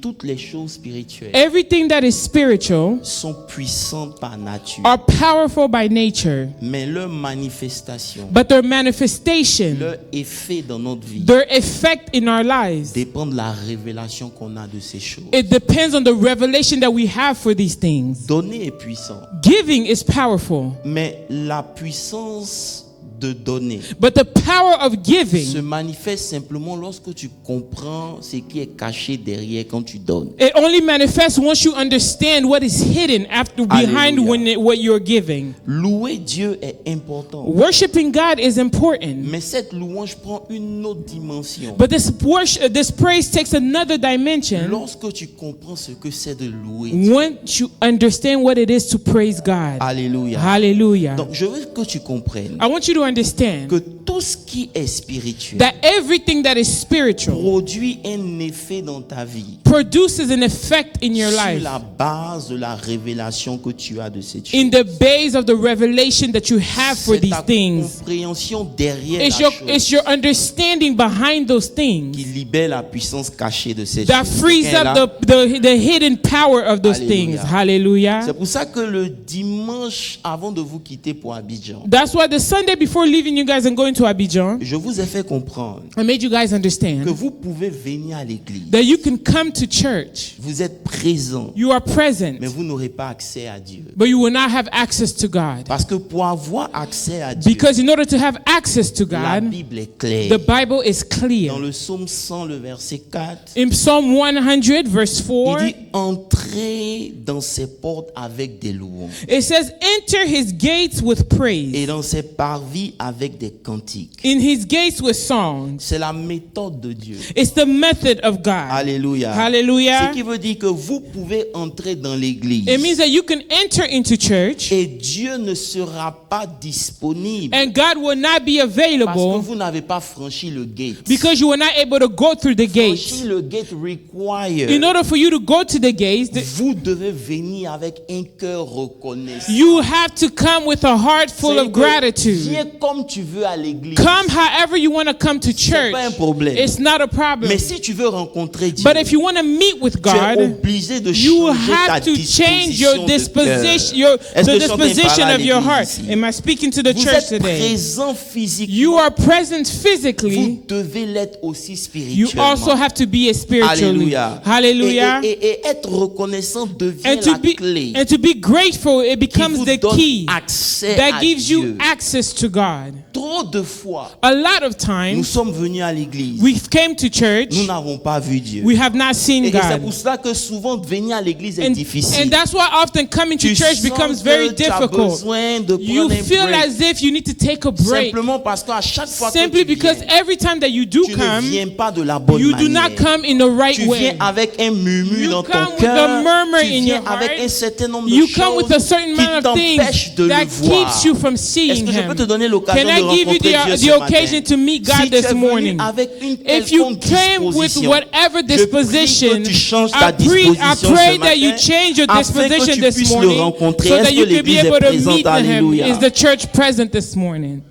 toutes les choses spirituelles Everything that is spiritual sont puissantes par nature, are powerful by nature, mais leur manifestation, but their manifestation, leur effet dans notre vie their effect in our lives, dépend de la révélation qu'on a de ces choses. it depends on the revelation that we have for these things. Donner est puissant, Giving is powerful, mais la puissance de donner but the power of se giving, manifeste simplement lorsque tu comprends ce qui est caché derrière quand tu donnes. it only manifests once you understand what is hidden after behind what you're giving. Louer Dieu est important, Worshiping God is important, mais cette louange prend une autre dimension but this worship, this praise takes another dimension lorsque tu comprends ce que c'est de louer Dieu. once you understand what it is to praise God. Alléluia. Hallelujah. Donc je veux que tu comprennes I want you to understand que tout ce qui est spirituel that everything that is spiritual produit un effet dans ta vie produces an effect in your sur life la base de la révélation que tu as de cette chose. in the base of the revelation that you have for C'est these ta things. compréhension derrière It's la your, chose it's your understanding behind those qui things libère la puissance cachée de cette that chose. frees Quelqu'un est up là? the hidden power of those Hallelujah. things. Hallelujah. C'est pour ça que le dimanche, avant de vous quitter pour Abidjan, That's why the Sunday before leaving you guys and going to Abidjan, je vous ai fait comprendre I made you guys que understand vous pouvez venir à l'église. that you can come to church. Vous êtes présent, You are present, mais vous n'aurez pas accès à Dieu. but you will not have access to God. Parce que pour avoir accès à Dieu, Because in order to have access to la God, Bible est claire. the Bible is clear. Dans le psaume 100, le verset 4, In Psalm 100, verse 4, il dit « Entrez dans ses portes avec des louanges it says, enter his gates with et praise, dans ses parvis avec des cantiques. in his gates with songs. » C'est la méthode de Dieu. It's the method of God. Alléluia. Hallelujah. Ce qui veut dire que vous pouvez entrer dans l'église It means that you can enter into church et Dieu ne sera pas disponible and God will not be parce que available vous n'avez pas franchi le gate. because you were not able to go through the gates. Franchir le gate require. In order for you to go to the gates, Vous devez venir avec un cœur reconnaissant. you have to come with a heart full C'est of que gratitude. Viens comme tu veux à l'église. Come however you want to come to C'est church. pas un problème. It's not a problem. Mais si tu veux rencontrer Dieu, But if you want to meet with tu es God, obligé de you changer ta have to change your disposition disposition, Est-ce the que certains disposition parlent à of your l'église heart. ici? Am I speaking to the Vous church êtes today? présent physiquement. You are present Vous physically. devez l'être aussi You spirituellement. also have to be a spiritually. Alléluia. Hallelujah. Et être reconnaissant devient And to la clé and to be grateful, it qui becomes vous the donne key accès that à gives Dieu. you access to God. Trop de fois, A lot of nous times, sommes venus à l'église. we came to church, Nous n'avons pas vu Dieu. we have not seen Et c'est pour God. cela que souvent venir à l'église est And difficile. that's why often coming to Tu church sens becomes que very tu as difficult. besoin de You prendre un feel break. as if you need to take a break. Simplement parce qu'à chaque fois Simply que tu because viens, every time that you do tu ne come, viens pas de la bonne you do manière. not come in the right Tu viens way. avec un murmure You dans ton come with cœur. a murmur Tu in viens your avec heart. un certain nombre de You come with a choses certain qui amount of t'empêchent things de le that voir. keeps you from Est-ce seeing que je peux te Him. donner l'occasion Can de I give you rencontrer Dieu the ce matin? occasion to meet God Si tu es this venu morning? avec une If you quelconque came with disposition, whatever je prie disposition, que tu changes I ta disposition pray ce that you matin change your afin que disposition tu this puisses le morning rencontrer. so Est-ce that que you can be l'église est able to présente? meet with Him. Alléluia. Is the church present this morning?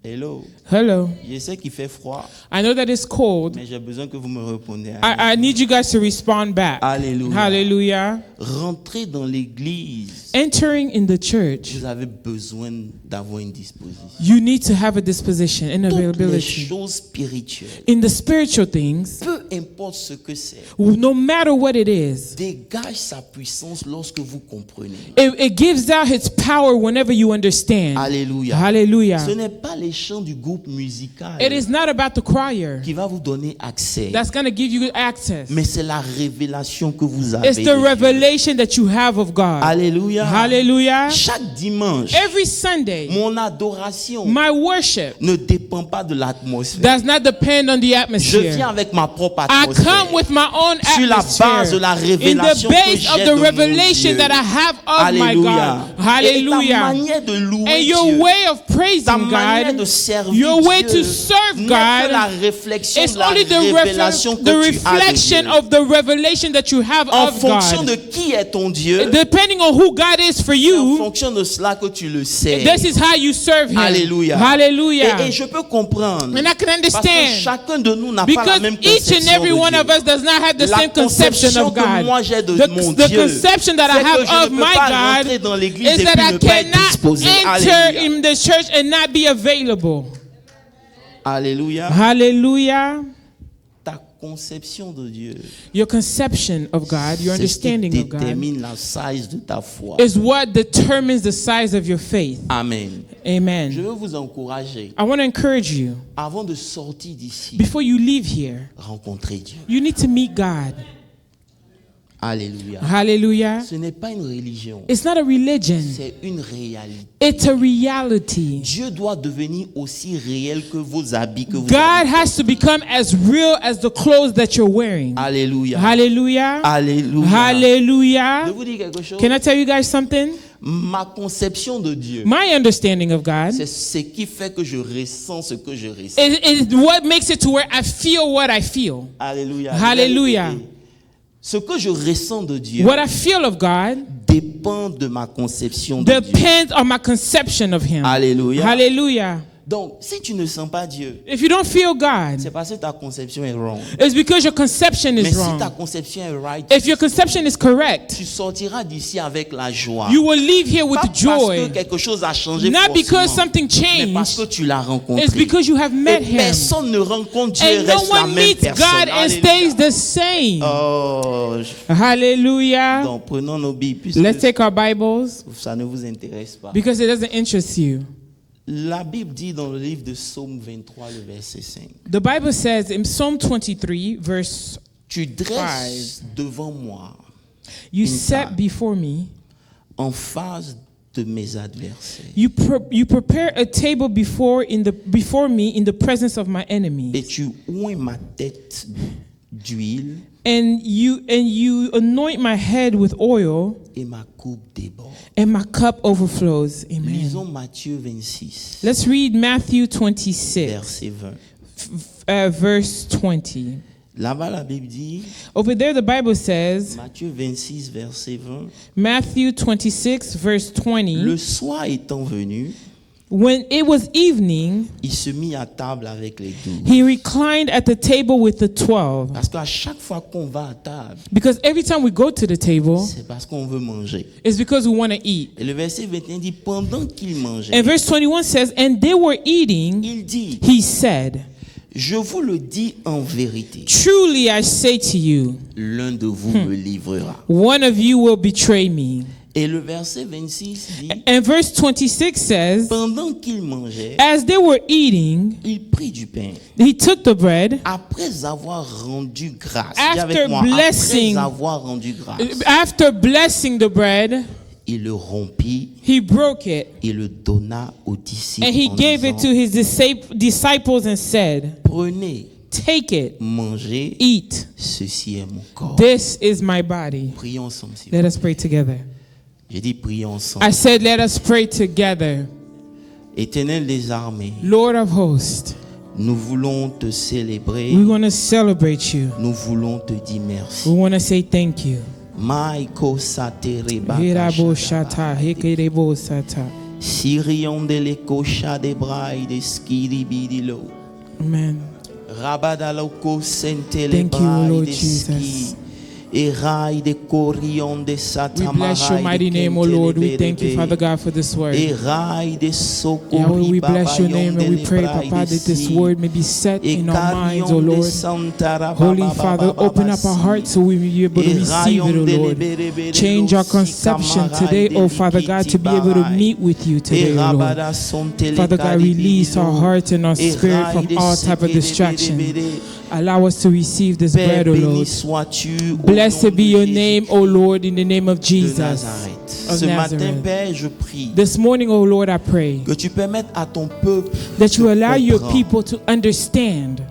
Hello. Hello. Je sais qu'il fait froid, I know that it's cold. mais j'ai besoin que vous me répondiez. à I need you guys to respond back. Alléluia. Hallelujah. Rentrer dans l'église, Entering in the church, vous avez besoin d'avoir une disposition. you need to have a disposition and Toutes les availability. choses spirituelles, In the spiritual things, peu importe ce que c'est, no matter what it is, dégage sa puissance lorsque vous comprenez. it gives out its power whenever you understand. Alléluia. Hallelujah. Ce n'est pas les chants du groupe musical It is not about the choir qui va vous donner accès, that's going to give you access. mais c'est la révélation que vous avez. It's de the Dieu. revelation that you have of God. Alléluia. Hallelujah. Chaque dimanche, Every Sunday, mon adoration my worship ne dépend pas de l'atmosphère. does not depend on the Je viens atmosphere. avec ma propre I atmosphère. come with my own Sur la base de atmosphere. la In the révélation que base j'ai of de the mon revelation Dieu. that I have of my Alléluia. God. Et ta Hallelujah. manière de louer And your Dieu, way of praising ta manière de God, servir your The way Dieu to serve n'est que la God réflexion is de la only the révélation que tu as de reflection Dieu. of the revelation that you have En of fonction de God. qui est ton Dieu, Depending on who God is for c'est en you, fonction de cela que tu le sais. this is how you serve Him. Alléluia. Hallelujah. Et je peux comprendre. And I can Parce que understand. chacun de nous n'a pas la Because même each and conception every de one Dieu. of us does not have the La same conception conception of que God. moi j'ai de mon The Dieu, conception that I c'est que have je ne of peux my pas God rentrer dans l'église is et that puis I ne pas être cannot disposé. enter Alléluia. in the church and not be available. Alléluia. Hallelujah. Ta conception de Dieu, Your conception of God, your c'est ce qui understanding of God, détermine la size de ta foi. is what determines the size of your faith. Amen. Je Amen. veux vous encourager, I want to encourage you, avant de sortir d'ici, before you leave here, rencontrer Dieu. you need to meet God. Alléluia. Hallelujah. Ce n'est pas une religion, It's not a religion. c'est une réalité. It's a reality. Dieu doit devenir aussi réel que vos habits que vous God avez. has to become as real as the clothes that you're wearing. Alléluia. Hallelujah. Alléluia. Je Hallelujah. vous dis quelque chose. Can I tell you guys something? Ma conception de Dieu, My understanding of God c'est ce qui fait que je ressens ce que je ressens. is what makes it to where I feel what I feel. Alléluia. Hallelujah. Ce que je ressens de Dieu What I feel of God dépend de ma conception de Dieu. depends on my conception of Him. Alléluia. Hallelujah. Donc, si tu ne sens pas Dieu, If you don't feel God, c'est parce que ta conception est wrong. it's because your conception Mais is si ta wrong. conception est right, If your conception is correct, tu sortiras d'ici avec la joie. you will leave here with Pas parce que joy. quelque chose a changé Not because forcément, something mais parce que changed. tu l'as rencontré. It's because you have met Et Him. personne ne rencontre Dieu et And no reste la one même meets personne. God and Alléluia. stays the same. Oh, Hallelujah. donc prenons nos Bibles puisque Let's take our Bibles ça ne vous intéresse pas. because it doesn't interest you. La Bible dit dans le livre de Psaume 23, le verset 5, The Bible says in Psalm 23, verse, tu dresses devant moi you Une set table. before me, en face de mes adversaires you prepare a table before me in the presence of my et enemies, tu oins ma tête d'huile and you anoint my head with oil, et ma coupe déborde. and my cup overflows. Amen. Lisons Matthieu 26, Let's read Matthew 26, verset 20. verse 20. Là-bas, la Bible dit, Over there, the Bible says, Matthieu 26, verset 20, Matthew 26, verse 20, le soir étant venu, when it was evening, il se mit à table avec les 12. he reclined at the table with the 12. Parce qu'à chaque fois qu'on va à table, Because every time we go to the table, c'est parce qu'on veut manger. it's because we want to eat. Et le verset 21 dit, pendant qu'il mangeait, And verse 21 says, and they were eating, il dit, he said, je vous le dis en vérité, truly I say to you, l'un de vous me livrera. one of you will betray me. Et le verset 26 dit, And verse 26 says, pendant qu'il mangeait, as they were eating, il prit du pain. he took the bread. Après avoir rendu grâce, dis After avec moi, blessing- après avoir rendu grâce, After blessing the bread, il le rompit he broke it et le donna aux disciples and he en gave it to disant, his disciples and said, prenez, take it, mangez, eat. ceci est mon corps. This is my body. Prions ensemble. s'il vous Let plaît. us pray together. J'ai dit prions ensemble. I said, let us pray together. Éternel des armées, Lord of hosts, nous voulons te célébrer. we want to celebrate you. Nous voulons te dire merci. We want to say thank you. Maiko satereba Hirabo kashadaba. shata, hikirebo sata. Sirion de l'ekosha de braille de skidi bidilo. Amen. Rabadaloko sente le Thank you, braille Lord de Jesus. ski. Erai de corion de We satamarai. bless your mighty name, O Lord. We thank you, Father God, for this word. Erai de Yahweh, sokori we bless your babayon name de and we pray, lebrai Papa, de that this si. word may be set in our minds, O Ekarion de Lord. santara Holy baba Father, baba open up our basi. hearts so we may be able to receive it, O Lord. Change our conception today, O Father God, to be able to meet with you today, O Lord. Father God, release our hearts and our spirit from all type of distraction. Allow us to receive this bread, O Lord. Blessed be your name, O Lord, in the name of Jesus of Ce matin, Nazareth. Père, je prie This morning, O Lord, I pray que tu permettes à ton peuple that you de allow your comprendre people to understand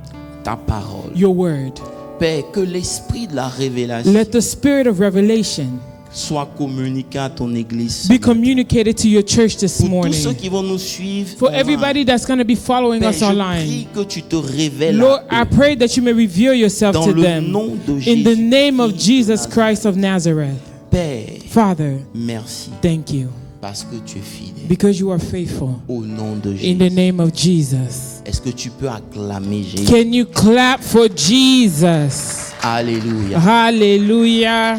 ta parole. your word. Père, que l'esprit de la révélation Let the spirit of revelation soit communiqué à ton église. be communicated to your church this Pour tous ceux morning. qui vont nous suivre, For online, everybody that's going to be following Père, us je online, prie que tu te révèles Lord, à I eux. pray that you may reveal yourself Dans to le them nom de in the name of Jésus de Jesus Christ of Nazareth. Père, Father, merci thank you parce que tu es fidèle. because you are faithful. Au nom de In the Jésus. name of Jesus. Est-ce que tu peux acclamer Jésus? Can you clap for Jesus? Alléluia. Hallelujah.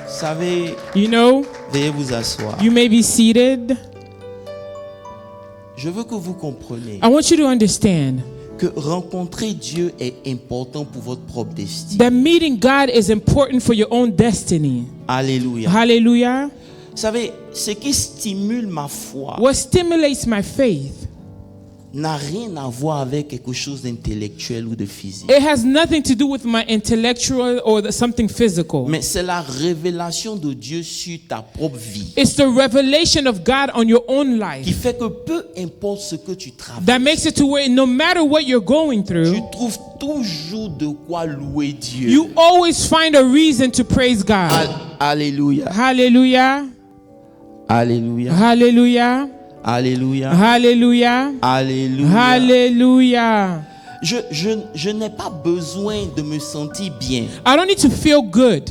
Vous savez, You know, veuillez vous asseoir. you may be seated. Je veux que vous compreniez I want you to understand que rencontrer Dieu est important pour votre propre destin. that meeting God is important for your own destiny. Alléluia. Hallelujah. Vous savez, ce qui stimule ma foi What stimulates my faith, n'a rien à voir avec quelque chose d'intellectuel ou de physique. it has nothing to do with my intellectual or something physical. Mais c'est la révélation de Dieu sur ta propre vie It's the revelation of God on your own qui life fait que peu importe ce que tu traverses, that makes it to where no matter what you're going tu through, trouves toujours de quoi louer Dieu. you always find a reason to praise God. Alléluia. Hallelujah. Alléluia. Hallelujah. Alléluia. Hallelujah. Alléluia. Hallelujah. Je n'ai pas besoin de me sentir bien I don't need to feel good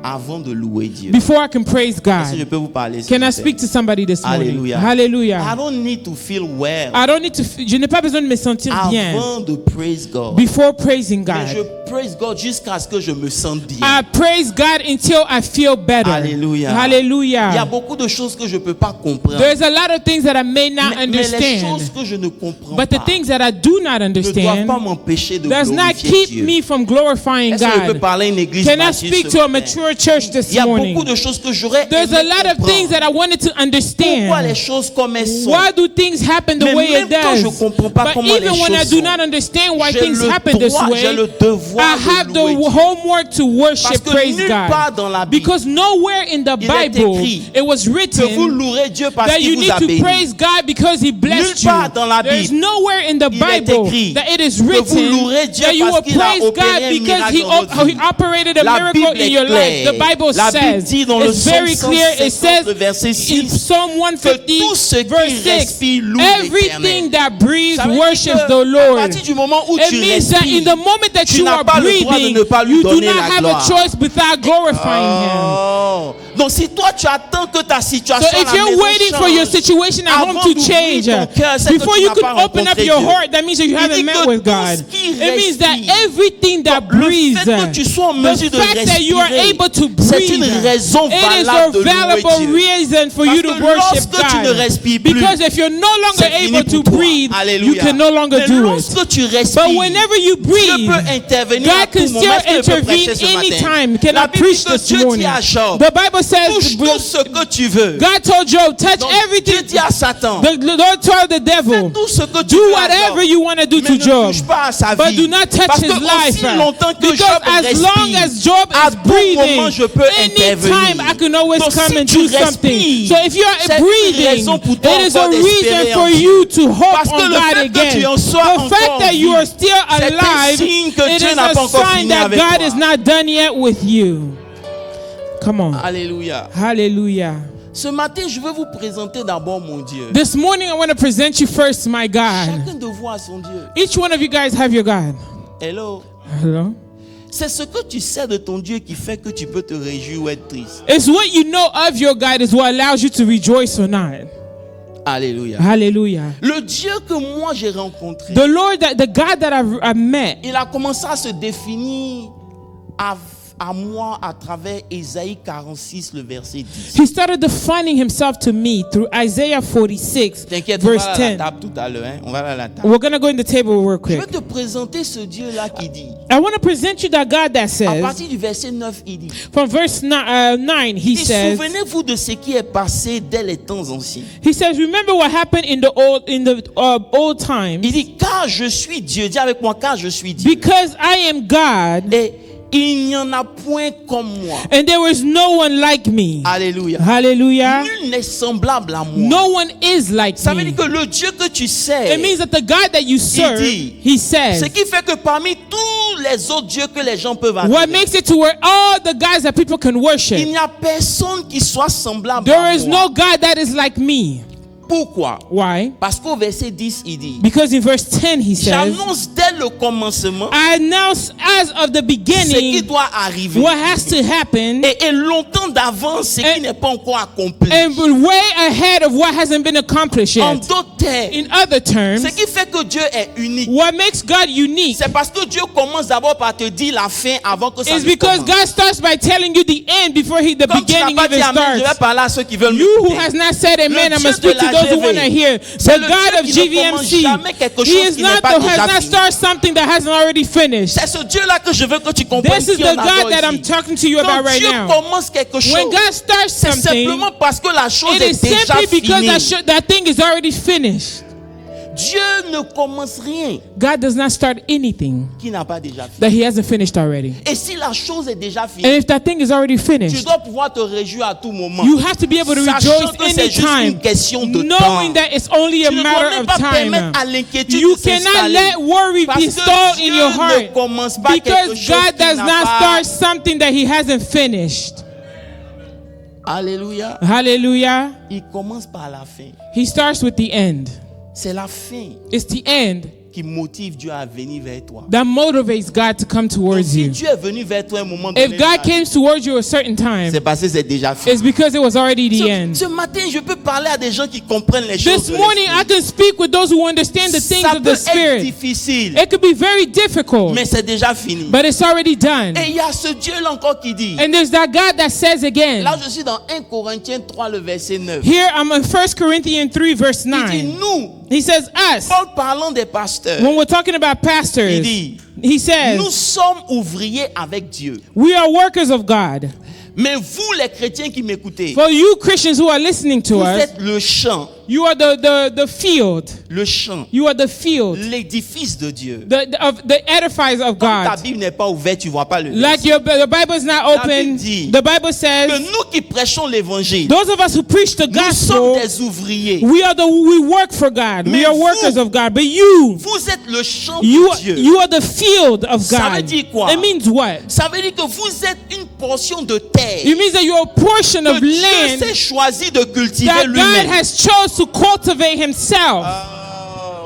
avant de louer Dieu. before I can praise Est-ce que je God. peux vous parler? s'il Can vous I plaît? speak to somebody this morning? Hallelujah. I Hallelujah. don't need to feel well I don't need to. Je n'ai pas besoin de me sentir bien avant de praise God. before praising Mais je God. praise God jusqu'à ce que je me sente bien. I praise God until I feel better. Alléluia. Il y a Hallelujah. beaucoup de choses que je ne peux pas comprendre. There's a lot of things that I may not Mais les understand, choses que je ne comprends but the pas things that I do not ne doivent understand pas m'empêcher de does not glorifier keep Dieu. me from glorifying Est-ce que je peux God. parler à une église Can I mature speak ce to a matin? mature church this Il y a morning? beaucoup de choses que j'aurais There's aimé a lot of things comprendre. that I wanted to Pourquoi les understand. choses comme elles sont? Why do things happen the Mais way même it quand je does? comprends pas But comment les even when I choses do sont, not understand why j'ai things le happen this droit, j'ai way, le devoir I have de louer the Dieu. homework to Parce worship, que praise nulle part God. dans la Bible Because nowhere in the il est Bible écrit it was que vous written louerez Dieu parce that qu'il you vous need a to béni. praise God because He blessed Nulle part dans la you. There's Bible nowhere in the il est Bible écrit that it is que vous written louerez Dieu that you will parce qu'il a praise opéré God un because miracle He dans votre vie. operated a La miracle Bible in est your life. The claire. Bible La Bible says, dit dans le it's very Psaume clear, it 150, says le verset in 6, Psalm que tout ce 150 verse qui 6, respire loue everything l'Éternel. that breathes Ça veut dire worships que the à Lord. partir du moment où It tu means that in respires, the moment that tu you n'as are pas le droit de breathing, ne pas lui you do donner not la have gloire. a choice without glorifying Him. Oh. Donc si toi tu attends que ta situation So à if la you're maison waiting for your change, situation at home avant to d'ouvrir change, ton cœur, c'est que before tu you n'as can pas open up rencontré your Dieu. heart, that means that you Il haven't dit met que with tout God. ce qui It means that respire, everything that le breathes, fait que tu sois en the mesure de fact that you are respirer, able to c'est une breathe, raison it is a valable de louer valuable Dieu. reason for Parce you to que worship lorsque tu ne God. respires plus, Because if you're no longer c'est fini able to pour toi. breathe, you Alléluia. can no longer Mais do it. lorsque tu respires, But whenever you Dieu breathe, peut intervenir à God tout can moment. still Est-ce que je peux intervene prêcher ce matin? anytime. Can La I Bible preach dit que this Dieu dit morning? à Job, The Bible says, touche tout ce que tu veux. God told Job, touch Donc, Dieu everything. dit à Satan, The Lord told the fais devil, tout ce que tu do veux à whatever Job, you want to do mais to ne Job, touche pas à sa but vie. do not touch Parce his que life. aussi longtemps que Because Job as long respire, as Job à is tout moment je breathing, peux intervenir. anytime I can always Donc, come si and tu do something. respires, So if you are c'est une breathing, raison pour toi it is a encore reason d'espérer for en Dieu. you to hope Parce que on le God fait que again. tu en sois The fact encore en that you vie, are still c'est un alive, signe que it Dieu is n'a a pas encore sign fini that avec God toi. is not done yet with you. Come on. Alléluia. Hallelujah. Ce matin, je veux vous présenter d'abord mon Dieu. This morning I want to present you first, my God. Chacun de vous a son Dieu. Each one of you guys have your God. Hello. Hello? C'est ce que tu sais de ton Dieu qui fait que tu peux te réjouir ou être triste. It's what you know of your God is what allows you to rejoice or not. Alléluia. Hallelujah. Le Dieu que moi j'ai rencontré, The Lord, the God that I've met, il a commencé à se définir à moi à travers Ésaïe 46, le verset 10. He started defining himself to me through Isaiah 46, T'inquiète, on verse va à la 10. table tout à l'heure. Hein? On va à la table. We're going to go in the table real Je vais quick. te présenter ce Dieu-là qui dit, I want to present you that God that à says, partir du verset 9, il dit, from verse 9, he et says, souvenez-vous de ce qui est passé dès les temps anciens. he says, remember what happened in the old times, Il dit, car je suis Dieu. Dis avec moi, car je suis Dieu. because I am God. Et Il n'y en a point comme moi. And there is no one like me. Alléluia. Hallelujah. Nul n'est semblable à moi. No one is like Ça veut me. dire que le Dieu que tu sais, It means that the God that you serve, dit, he says, ce qui fait que parmi tous les autres dieux que les gens peuvent what adorer, makes it to where all the gods that people can il worship, n'y a personne qui soit semblable there à is moi. no God that is like me. Pourquoi? Why? Parce qu'au verset 10, il dit, Because in verse 10 he says, j'annonce dès le commencement I announce as of the ce qui beginning doit arriver. what has to happen, Et longtemps d'avance ce qui n'est pas encore accompli. and way ahead of what hasn't been accomplished En yet. d'autres termes, In other terms, ce qui fait que Dieu est unique, what makes God unique c'est parce que Dieu commence d'abord par te dire la fin avant que ça is ne because commence. God starts by telling you the end before the Comme tu n'as beginning pas even dit amen, je vais starts. parler à ceux qui veulent You who m'écouter. has not said amen, Le I'm Dieu going to speak de to la those who want to GV, hear. c'est The le God Dieu of qui ne commence jamais GVMC, quelque He chose is qui n'est not pas the déjà has not fini. started something that hasn't already finished. C'est ce Dieu-là que je veux que tu comprennes. This is qui the on God adore that ici. I'm talking to you Quand about right Dieu now. commence quelque chose, When God starts c'est something, simplement parce que la chose it est is déjà simply because finie. that thing is already finished. Dieu ne commence rien God does not start anything qui n'a pas déjà fini. that He hasn't finished already. Et si la chose est déjà And finie, if that thing is already tu finished, dois pouvoir te réjouir à tout moment. you have to be able to Sachant rejoice que c'est juste anytime, une question de knowing temps. that it's only a Tu ne dois matter même of pas time. permettre à l'inquiétude You de cannot s'installer. let worry Parce be que stalled in Dieu your ne heart, commence pas quelque because chose God qui does n'a not pas. start something that He hasn't finished. Alléluia. Hallelujah. Il commence par la fin. He starts with the end. C'est la fin It's the end qui motive Dieu à venir vers toi. that motivates God to come Donc, towards si you. Dieu est venu vers toi à un moment donné, If God came towards you a certain time, c'est parce que c'est déjà fini. it's because it was already the end. Ce matin, je peux parler à des gens qui comprennent les choses. This de morning, I l'esprit. can speak with those who understand the things Ça of peut the être Spirit. difficile, It could be very difficult, mais c'est déjà fini. but it's already done. Et il y a ce Dieu-là encore qui dit. And there's that God that says again. Là, je suis dans 1 Corinthiens 3, le verset 9. Here I'm in 1 Corinthians 3 verse Il dit 9. nous, He says us. Paul parlant des pasteurs, When we're talking about il pastors, dit, he says, nous sommes ouvriers avec Dieu. we are workers of God. Mais vous, les chrétiens qui m'écoutez, For you Christians who are listening to vous us, êtes le champ, you are the field. le champ, You are the field. l'édifice de Dieu. The edifies of Comme ta God. Bible n'est pas ouverte, tu vois pas le Like verset. the Bible is not open. Bible dit The Bible Que says, nous qui prêchons l'évangile, those of us who preach the nous sommes gospel, des ouvriers. we work for God. Mais We are vous- workers of God. But you Vous êtes le champ You de Dieu. you are the field of Ça veut God. dire quoi? It means what? Ça veut dire que vous êtes une portion de terre It means that you're a portion que of Dieu land s'est choisi de cultiver that God lui-même. has chose to cultivate Himself.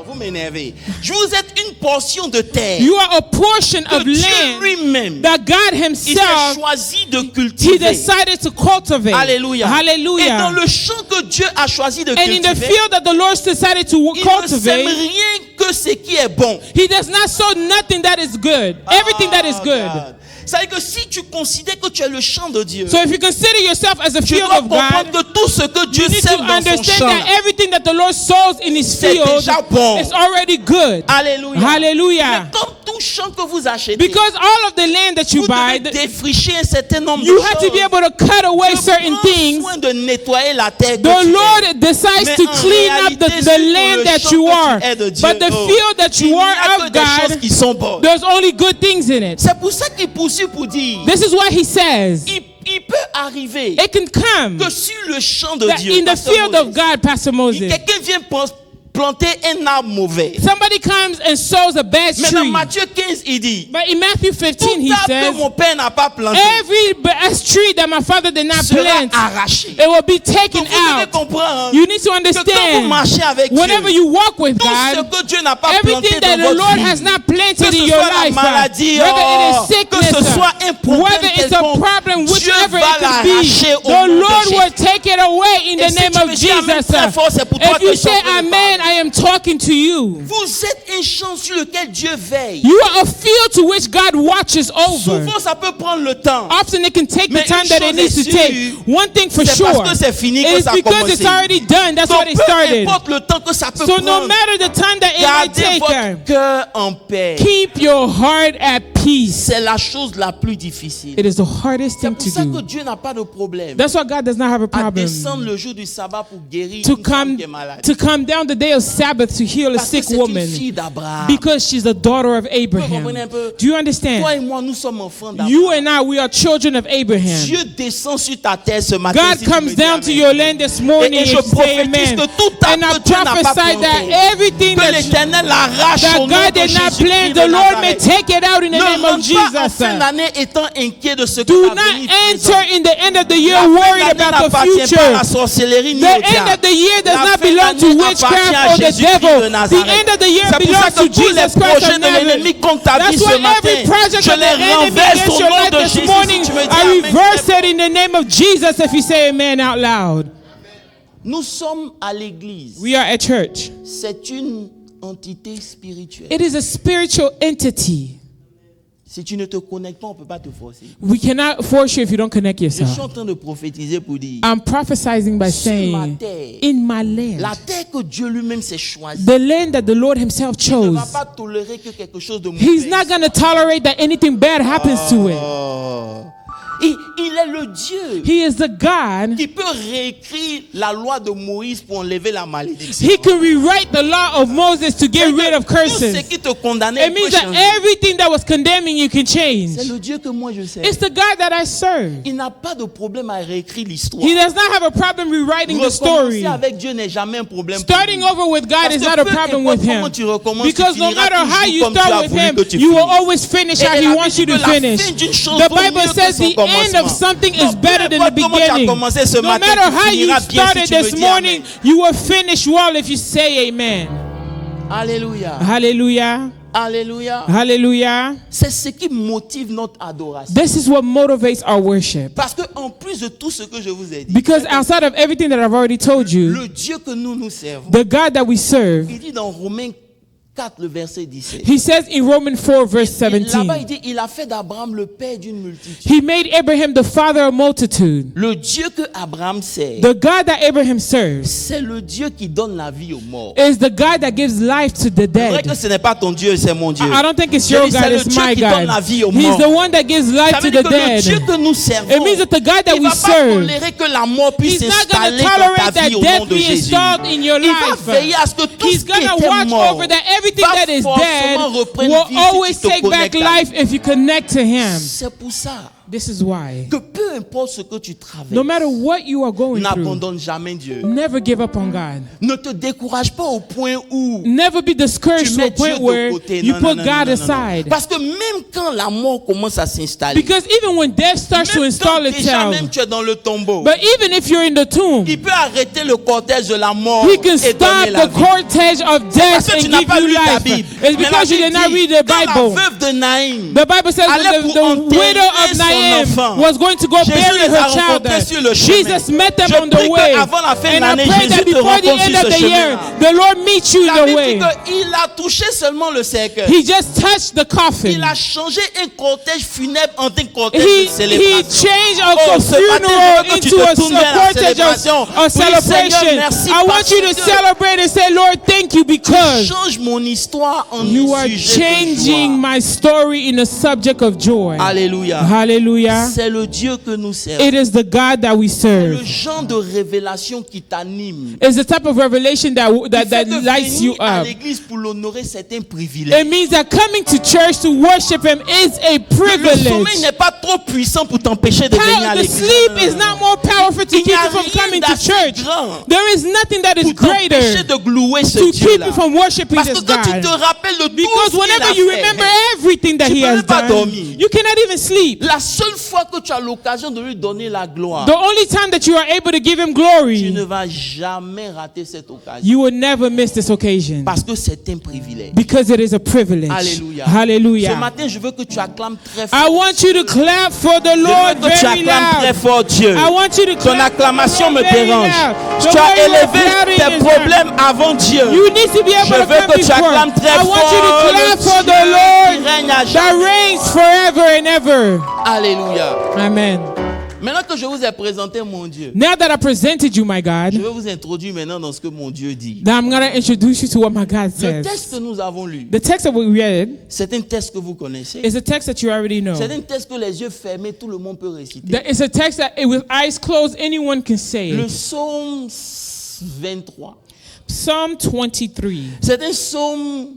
Vous m'énervez. Vous êtes une portion de terre You are a portion que of Dieu land lui-même that God il s'est Himself choisi de He cultiver. decided to cultivate. Alléluia. Et dans Hallelujah. le champ que Dieu a choisi de And in the cultiver, field that the Lord decided to il ne sème cultivate, rien que ce qui est bon. He does not sow nothing that is good. Everything that is good. God. Ça veut dire que si tu considères que tu es le champ de Dieu, So if you consider yourself as a tu field dois of comprendre God, que tout ce que Dieu you need sème to dans son understand champ, that everything that the Lord sows in His c'est field déjà bon. is already good. Alléluia. Hallelujah. Mais comme tout champ que vous achetez, Because all of the land that you vous buy, devez défricher un certain nombre you de have to choses. be able to cut away Dieu certain prend things. soin de nettoyer la terre que The tu es. Lord decides Mais to en clean up réalité, the sur land le that champ you que are. tu es de Dieu, But the field that il you n'y a are que of des choses God, qui sont bonnes. there's only good things in it. C'est pour ça qu'il poursuit pour dire, This is what He says. il peut arriver It can come que sur le champ de that Dieu, in the Pasteur field Moses, of God, Pastor Moses, quelqu'un vient planter un arbre mauvais. somebody comes and sows a bad Mais dans tree. Matthieu 15, il dit, But in Matthew 15, tout He arbre says, que mon père n'a pas planté every best tree that my father did not sera plant, arraché. it will be taken Donc vous devez out. comprendre You need to que quand vous understand, marchez avec whenever Dieu, you walk with tout ce God, que Dieu n'a pas planté everything dans that the votre Lord vie, has not que planted ce in soit your la life, maladie, whether it que is sickness, ce soit un problème whether it's a quelconque, problem, Dieu whichever va it could be, l'arracher au the nom de Lord Jésus. will take it away in Et the si name tu of me dis amen Jesus. très fort, c'est pour toi If que you je suis say en train de amen, parler. I am talking to you. Vous êtes un champ sur lequel Dieu veille. You are a field to which God watches over. Souvent, ça peut prendre le temps. Often it can take Mais the time une that it chose needs to est take. sûre, One thing for c'est sure, parce que c'est fini que it's ça a because commencé. it's already done. That's Donc, what it peu started. importe le temps que ça peut So no prendre, matter the time that it might gardez take, votre cœur en paix. keep your heart at peace. C'est la chose la plus difficile. It is the hardest C'est thing pour to ça que do. Dieu n'a pas de problème That's why God does not have a à problem descendre le jour du sabbat pour guérir to une femme come qui est malade. to come down the day of Sabbath to heal a Parce que sick c'est une woman fille d'Abraham. because she's a daughter of Vous comprenez Abraham. un peu? Do you Toi understand? et moi, nous sommes enfants d'Abraham. You and I, we are children of Abraham. Dieu descend sur ta terre ce matin. God si tu comes me dis down to amen. your land this morning Et and je you say prophétise amen. que tout à And I que Dieu n'a pas prophesy planté, that everything que that l'Éternel arrache that au nom God de did not Jésus-Christ plan, de the Lord may Nazareth. take it out in the Ne name of rentre pas en fin Jesus. d'année étant inquiet de ce que Do l'avenir not présente. enter in the end of the year La fin worried d'année about the n'appartient pas à future. la sorcellerie ni The au end diable. of the year does La not fin belong to d'année witchcraft appartient à or the Jésus-Christ devil. de The Nazareth. end of the year C'est pour belongs ça to que tous les Jesus Christ projets of de l'ennemi Nazareth. contre ta vie That's ce why matin, every project je of the les enemy renverse against au your nom life de this Jésus. morning, Si tu me dis I amen, reverse it in the name of Jesus if you say amen out loud. nous sommes à l'église. We are at church. C'est une entité spirituelle. It is a spiritual entity. Si tu ne te connectes pas, on ne peut pas te forcer. We cannot force you if you don't connect Je suis yourself. en train de prophétiser pour dire, I'm prophesying by sur ma saying, terre, in my land, la terre que Dieu lui-même s'est choisie, the land that the Lord himself il ne va chose, pas tolérer que quelque chose de he's mauvais. not going to tolerate that anything bad happens to it. Oh. Il est le Dieu He is the God. qui peut réécrire la loi de Moïse pour enlever la malédiction. He can rewrite the law of Moses to get rid of Tout ce curses. qui te condamnait It peut means that changer. everything that was condemning you can C'est change. le Dieu que moi je sais. It's the God that I serve. Il n'a pas de problème à réécrire l'histoire. He does not have a problem rewriting the story. Recommencer avec Dieu n'est jamais un problème. pour Starting lui. over with God Parce is que not a peu problem importe with comment him. tu recommences, Because tu no finiras matter how toujours you comme tu as start with voulu him, que tu you will finisses. always finish Et how la he Bible wants you dit to que la finish. fin d'une chose The vaut mieux Bible que says son the end commencement. of something is Donc, better peu than the importe comment tu as beginning. commencé ce No matin, matter tu how you finiras bien si started tu me this dis morning, amen. you will finish well if you say amen. Alléluia. Hallelujah. Alléluia. Hallelujah. C'est ce qui motive notre adoration. This is what motivates our worship. Parce que en plus de tout ce que je vous ai dit, Because outside of everything that I've already told you, le Dieu que nous servons, the God that we serve, il dit dans Romains 4, le verset 17. he says in Romans 4 verse Là-bas, 17, il dit, il a fait d'Abraham le père d'une multitude. he made Abraham the father of multitude. Le Dieu que Abraham sert, The God that Abraham serves c'est le Dieu qui donne la vie aux morts. is the God that gives life to the C'est vrai que dead. ce n'est pas ton Dieu, c'est mon Dieu. I don't think it's Je your dis, God, c'est le it's Dieu my qui donne la God. vie aux He's morts. the one that gives life Ça to veut the dire que le Dieu dead. que nous servons, It means that the God that il we va pas serve, tolérer que la mort puisse he's not going s'installer to dans tolerate ta that vie au nom death de be Jésus. installed in your Il va life. veiller à ce que tout He's ce qui going to était watch mort over that everything va that is dead forcément reprendre will vie si always tu te take back connectes à life lui. if you connect to him. C'est pour ça This is why. que peu importe ce que tu traverses, No matter what you are going through, n'abandonne jamais Dieu. never give up on God. Ne te décourage pas au point où Never be tu discouraged to a mets Dieu point where de côté. you Non, put non, non, God non, non, non. aside. Parce que même quand la mort commence à s'installer, Because even when death starts to même install quand déjà itself, même tu es dans le tombeau, but even if you're in the tomb, il peut arrêter le cortège de la mort he can et donner stop la the vie. cortege of Parce death que tu and n'as give pas you lu ta life. Bible. It's Mais la because you Bible did not dit, read the quand la Bible. veuve de Naïm The Bible says allait that pour the enterrer widow of son Naim enfant, was going to go Jésus bury les a her child. rencontrés sur le chemin. Jesus met them Je on the prie way. qu'avant la fin de And I l'année, pray that Jésus te before the rencontre end sur of ce the year, chemin-là. the Lord meets you in La the Bible dit way. qu'il a touché seulement le cercueil. He just touched the coffin. Il a changé un cortège funèbre en un cortège He de célébration. changed Oh, a ce matin, je funeral veux que tu into te a tournes vers la cortège célébration. of Oui, Seigneur, celebration. merci I want parce you to que celebrate and say, Lord, thank you because change mon histoire en you un are sujet de changing joie. my story in a subject of joy. Alléluia. Hallelujah. C'est le Dieu que nous servons. It is the God that we Le serve. genre de révélation qui t'anime. It's the type of revelation that Qui fait que lights you venir à up. l'église pour l'honorer, c'est un privilège. It means that coming to church to worship Him is a Le sommeil privilege. n'est pas trop puissant pour t'empêcher de venir à The l'église. sleep is not more powerful to Il keep n'y a you from rien coming to d'assez church. grand There is nothing that is pour t'empêcher greater de glouer ce to keep Dieu-là. you from worshiping Parce que this quand tu te God. rappelles de tout Because ce qu'il whenever a you fait, remember everything that tu He peux has même pas done, dormir. you cannot even sleep. la seule fois que tu as l'occasion de lui donner la gloire, The only time that you are able to give Him tu glory, ne vas jamais rater cette occasion. you will never miss this occasion. Parce que c'est un privilège. Because it is a privilege. Alléluia. Ce Hallelujah. matin, je veux que tu acclames très fort. I want you to clap for the Je Lord veux que tu very acclames très loud. fort Dieu. I want you to Ton clap acclamation for me the Lord very dérange. loud. Tu The as way you are élevé clapping tes is problèmes avant Dieu. You need to be able Je to veux come que tu before. acclames très I want you to fort clap le for Dieu the qui Lord règne à that jamais. reigns forever and ever. Alléluia. Amen. Maintenant que je vous ai présenté mon Dieu, Now that I presented you my God, je vais vous introduire maintenant dans ce que mon Dieu dit. now I'm going to introduce you to what my God Le texte says. que nous avons lu, The text that we read c'est un texte que vous connaissez. is a text that you already know. C'est un texte que les yeux fermés, tout le monde peut réciter. It's a text that with eyes closed, anyone can say Le it. psaume 23. Psalm 23. C'est un psaume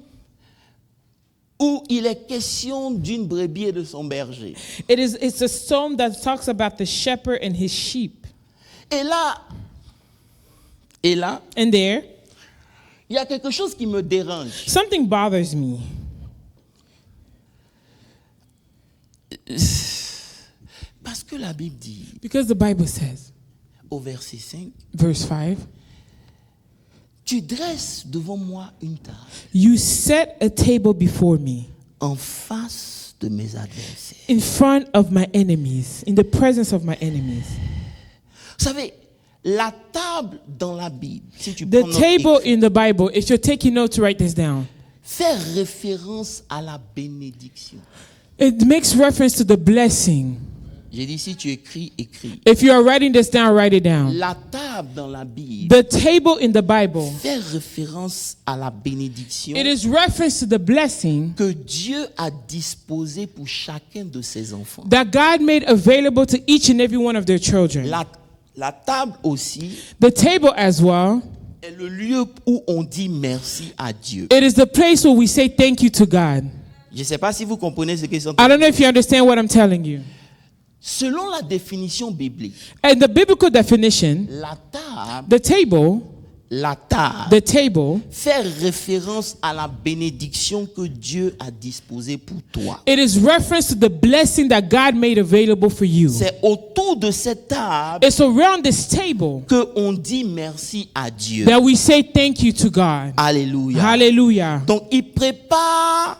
où il est question d'une brebis et de son berger. It's a psalm that talks about the shepherd and his sheep. Et là, And there, il y a quelque chose qui me dérange. something bothers me. Parce que la Bible dit, Because the Bible says, au verset 5, verse 5, tu dresses devant moi une table you set a table before me en face de mes adversaires. in front of my enemies, in the presence of my enemies. Vous savez, la table dans la Bible, si tu The prends note, table in the Bible, if you're taking notes, write this down. fait référence à la bénédiction. It makes reference to the blessing. J'ai dit, si tu écris, écris. If you are writing this down, write it down. La table dans la Bible The table in the Bible, fait référence à la bénédiction it is reference to the blessing que Dieu a disposée pour chacun de ses enfants. that God made available to each and every one of their children. La table aussi The table as well, est le lieu où on dit merci à Dieu. it is the place where we say thank you to God. Je ne sais pas si vous comprenez ce que c'est. I don't know if you understand what I'm telling you. Selon la définition biblique, And the biblical definition, la table the table, fait référence à la bénédiction que Dieu a disposée pour toi. it is reference to the blessing that God made available for you. C'est autour de cette table It's around this table que on dit merci à Dieu. that we say thank you to God. Alléluia. Hallelujah. Donc il prépare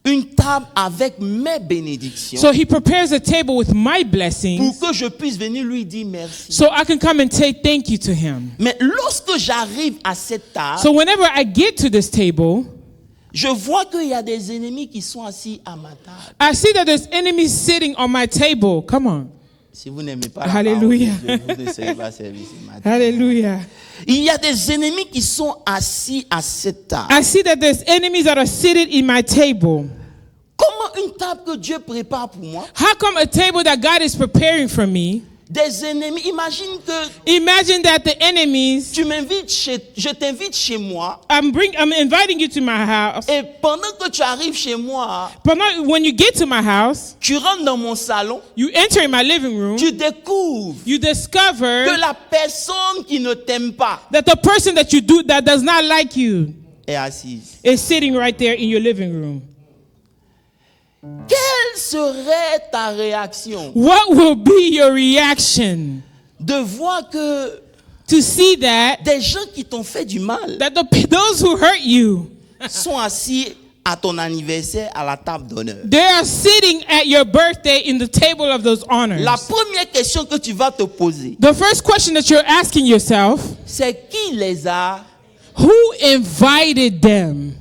une table avec mes bénédictions So he prepares a table with my pour blessings que je puisse venir lui dire merci. so I can come and say thank you to him. Mais lorsque j'arrive à cette table, So whenever I get to this table, je vois qu'il y a des ennemis qui sont assis à ma table. I see that there's enemies sitting on my table. Come on. Si vous n'aimez pas la Hallelujah. parole de Dieu, vous ne serez pas servi ce matin. Hallelujah. Il y a des ennemis qui sont assis à cette table. I see that there's enemies that are seated in my table. Comment une table que Dieu prépare pour moi? How come a table that God is preparing for me? Des ennemis. Imagine que Imagine that the enemies, je t'invite chez moi. I'm inviting you to my house. Et pendant que tu arrives chez moi, But when you get to my house, tu rentres dans mon salon, you enter in my living room, tu découvres you discover que la personne qui ne t'aime pas that the person that does not like you est assise. is sitting right there in your living room. Quelle serait ta réaction What will be your reaction de voir que to see that des gens qui t'ont fait du mal those who hurt you, sont assis à ton anniversaire à la table d'honneur? they are sitting at your birthday in the table of those honors? La première question que tu vas te poser, The first question that you're asking yourself, c'est qui les a? who invited them?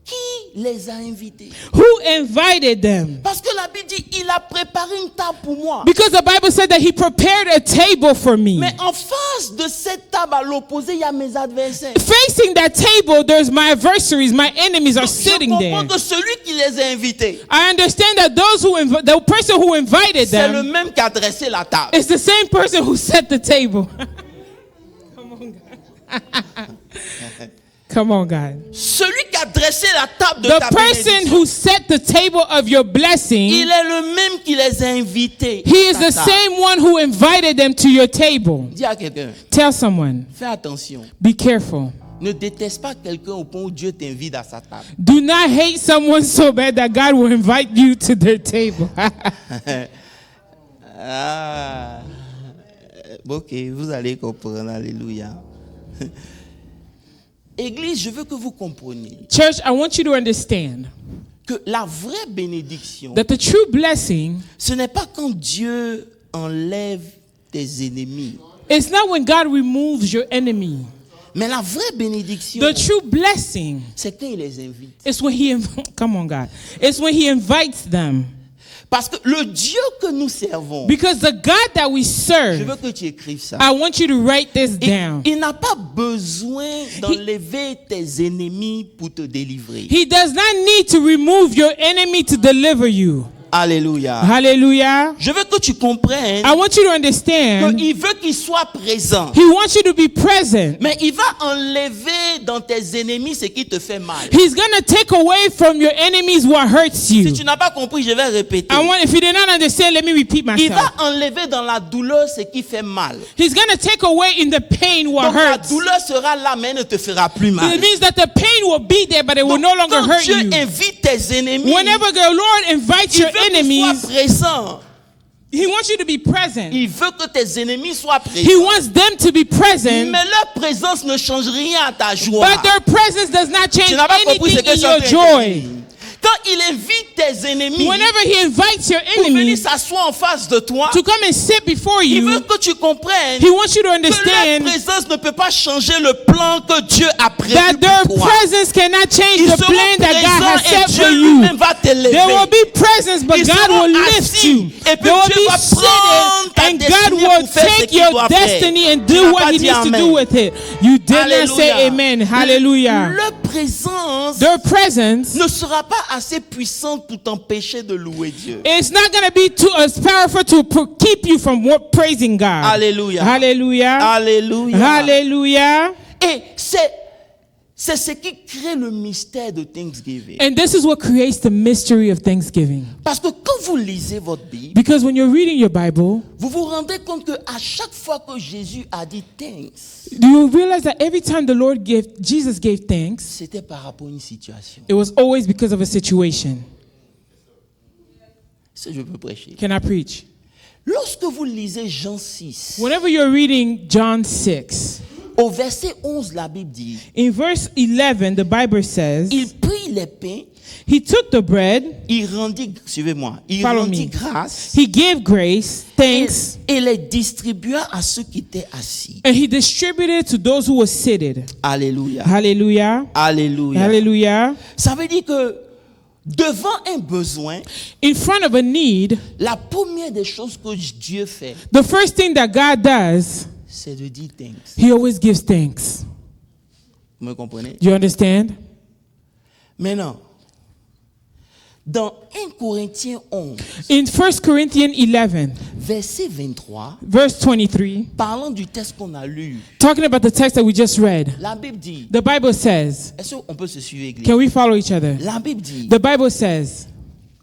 Qui les a invités? Who invited them? Parce que la Bible dit, il a préparé une table pour moi. Because the Bible said that he prepared a table for me. Mais en face de cette table, à l'opposé, il y a mes adversaires. Facing that table, there's my adversaries, my enemies are sitting Je there. comprends que celui qui les a invités, I understand that the person who invited c'est le them même qui a dressé la table. is the same person who set the table. Come on, God. Come on, God. Celui qui a dressé la table de The ta person bénédiction, who set the table of your blessing, il est le même qui les a invités. he is à ta the table. same one who invited them to your table. Dis à quelqu'un, Tell someone, fais attention. be careful. Ne déteste pas quelqu'un au point où Dieu t'invite à sa table. Do not hate someone so bad that God will invite you to their table. Ah, ok, vous allez comprendre. Alléluia. Église, je veux que vous compreniez Church, I want you to understand que la vraie bénédiction, that the true blessing, ce n'est pas quand Dieu enlève tes ennemis. it's not when God removes your enemy. Mais la vraie bénédiction, The true blessing c'est quand il les invite. is when he, come on God, it's when he invites them. Parce que le Dieu que nous servons, Because the God that we je serve, veux que tu écrives ça. I want you to write this down. Il n'a pas besoin d'enlever tes ennemis pour te délivrer. He does not need to remove your enemy to deliver you. Alléluia. Hallelujah. Je veux que tu comprennes I want you to understand. qu'il veut qu'il soit présent. He wants you to be present. Mais il va enlever dans tes ennemis ce qui te fait mal. He's going to take away from your enemies what hurts Si you. tu n'as pas compris, je vais répéter. If you did not understand, let me repeat Il myself. va enlever dans la douleur ce qui fait mal. He's going to take away in the pain what Donc la hurts. douleur sera là, mais elle ne te fera plus mal. It means that the pain will be there, but it will Donc, no longer quand hurt Dieu you. invite tes ennemis, Whenever the Lord invites il your veut qu'ils soient enemies, présents. He wants you to be present. Il veut que tes ennemis soient He présents. wants them to be present, Mais leur présence ne change rien à ta joie. but their presence does not change Tu n'as pas compris ce anything que in je suis en your train de joy. dire. Quand il invite tes ennemis Whenever he invites your pour venir enemies s'asseoir en face de toi, to come and sit before il veut you, que tu comprennes he wants you to que leur understand présence ne peut pas changer le plan que Dieu a prévu that their pour toi. presence cannot change Ils the seront plan that God has présents et set for Dieu you. lui-même va t'élever. There will be presence, but Ils God seront will lift assis, you. et puis There will Dieu be va prendre ta seated, and God destinée will pour faire ce take qu'il your doit faire. destiny and Tu do n'as what pas He dit needs to amen. do with it. You did not say Alléluia. amen. Hallelujah. Leur présence Their presence ne sera pas assez puissante pour t'empêcher de louer Dieu. it's not going to be too as powerful to keep you from praising God. Alléluia. Hallelujah. Alléluia. Hallelujah. Et c'est ce qui crée le mystère de Thanksgiving. And this is what creates the mystery of Thanksgiving. Parce que quand vous lisez votre Bible, Because when you're reading your Bible, vous vous rendez compte que à chaque fois que Jésus a dit thanks, do you realize that every time Jesus gave thanks, c'était par rapport à une situation. it was always because of a situation. Si je peux prêcher. Can I preach? Lorsque vous lisez Jean 6, Whenever you're reading John 6, au verset 11, la Bible dit, in verse 11, the Bible says, il prit les pains, he took the bread, il rendit, suivez-moi, il Follow rendit me. grâce he gave grace, thanks, et les distribua à ceux qui étaient assis. and he distributed to those who were seated. Alléluia. Hallelujah. Alléluia. Hallelujah. Ça veut dire que devant un besoin, In front of a need, la première des choses que Dieu fait, the first thing that God does, c'est de dire thanks. he always gives thanks. Vous me comprenez? Do you understand? Maintenant, dans 1 Corinthiens 11, In 1 Corinthians 11, verset 23, verse 23, parlant du texte qu'on a lu, talking about the text that we just read, la Bible dit, the Bible says, est-ce qu'on peut se suivre, Église? can we follow each other? La Bible dit, The Bible says,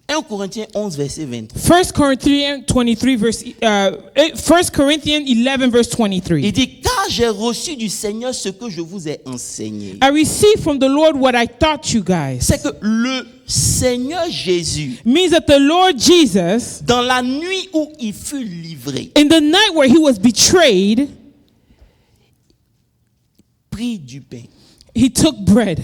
1 Corinthiens 11, verset 23, 1 Corinthians 23 verse 1 Corinthians 11 verse 23. il dit, car j'ai reçu du Seigneur ce que je vous ai enseigné. I received from the Lord what I taught you guys. C'est que le Seigneur Jésus, Means that the Lord Jesus, dans la nuit où il fut livré, in the night where he was betrayed, prit du pain. he took bread.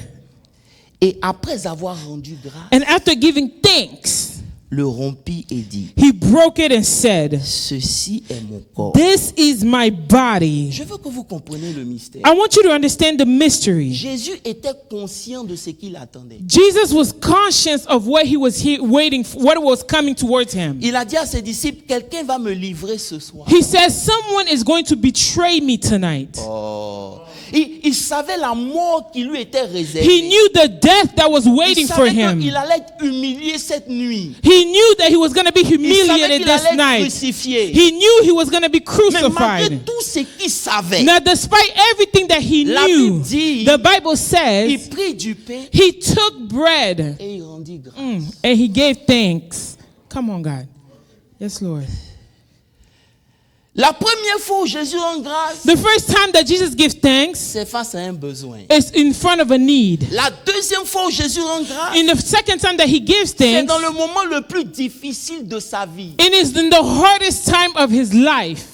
Et après avoir rendu grâce, And after giving thanks, le rompit et dit, he broke it and said, ceci est mon corps. this is my body. Je veux que vous compreniez le mystère. I want you to understand the mystery. Jésus était conscient de ce qu'il attendait. Jesus was conscious of what he was waiting for, what was coming towards him. Il a dit à ses disciples, quelqu'un va me livrer ce soir. He says, someone is going to betray me tonight. Oh. Il savait la mort qui lui était réservée. He knew the death that was Il waiting for savait him. qu'il allait être humilié cette nuit. He knew that he was going to be Il savait humiliated qu'il allait this être night. crucifié. He knew he was going to be Mais malgré crucified. tout ce qu'il savait, Now, despite everything that he La knew, Bible dit, the Bible il says prit du pain he took bread et il rendit grâce. and he gave thanks. Come on, God. Yes, Lord. La première fois où Jésus rend grâce, The first time that Jesus gives thanks c'est face à un besoin. is in front of a need. La deuxième fois où Jésus rend grâce, In the second time that he gives c'est thanks, dans le moment le plus difficile de sa vie. it is in the hardest time of his life.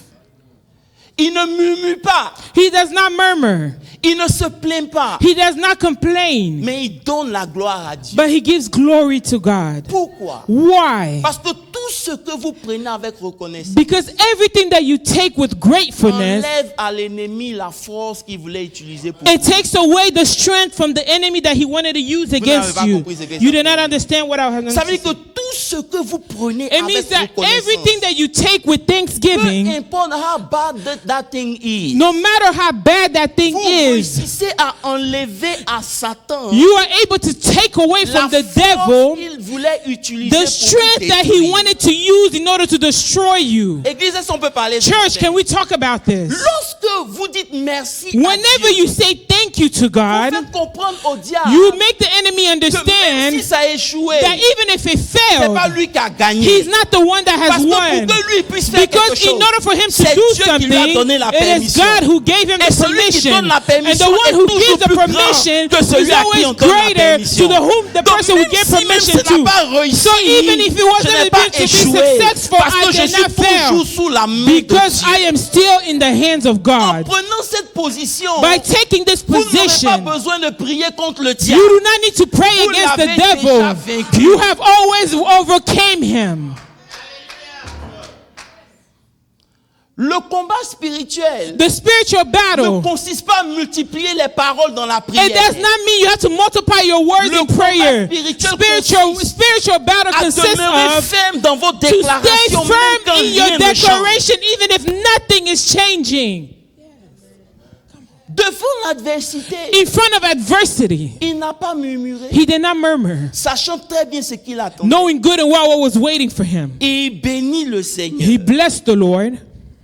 Il ne murmure pas, He does not murmur. il ne se plaint pas, He does not complain. mais il donne la gloire à Dieu. But he gives glory to God. Pourquoi? Why? Parce que tout ce que vous prenez avec reconnaissance Because everything that you take with gratefulness, enlève à l'ennemi la force qu'il voulait utiliser pour it takes away the strength from the enemy that he wanted to use against pas you. compris ce que You ça did not veut dire. understand what I was Ça veut going dire to que say. tout ce que vous prenez It means avec that everything reconnaissance, that you take with peu thanksgiving, importe how bad that thing is, no matter how bad that thing vous is, réussissez à enlever à Satan you are able to take away la from the force devil qu'il voulait utiliser the pour vous strength that he détruire. wanted to use in order to destroy you. Église, est-ce qu'on peut parler de Church, ça? can we talk about this? Lorsque vous dites merci à Whenever Dieu, you say thank you to vous God, faites comprendre au diable you make the enemy que même understand si ça a échoué, that even if it c'est pas failed, lui qui a gagné. he's not the one that has Parce que won. pour que lui puisse faire quelque Because chose, in order for him to c'est do Dieu qui lui a something, donné la it is permission. God who gave him Et the celui qui permission. donne la And the permission one est who toujours gives the plus grand permission que is celui à qui on always donne la greater permission. to the Donc person who même gave si même permission ça n'a to. pas réussi, So even if it je wasn't n'ai able pas to be échoué successful, parce que I je did suis not fail. toujours sous la main de Because Dieu. I am still in the hands of En God. prenant cette position, By taking this vous n'aurez pas position, besoin de prier contre le you diable. do not need to pray Vous against the l'avez déjà devil. vaincu. You have always overcame him. Le combat spirituel The spiritual ne battle, consiste pas à multiplier les paroles dans la prière. it does not mean you have to multiply your words Le in prayer. combat Spiritual battle à consists demeurer of ferme dans vos to stay déclarations, même firm quand in your rien ne change. declaration, even if nothing is changing. Devant l'adversité, In front of adversity, il n'a pas murmuré, he did not murmur, sachant très bien ce qu'il attendait. knowing good and well what was waiting for him. Et il bénit le Seigneur. He blessed the Lord,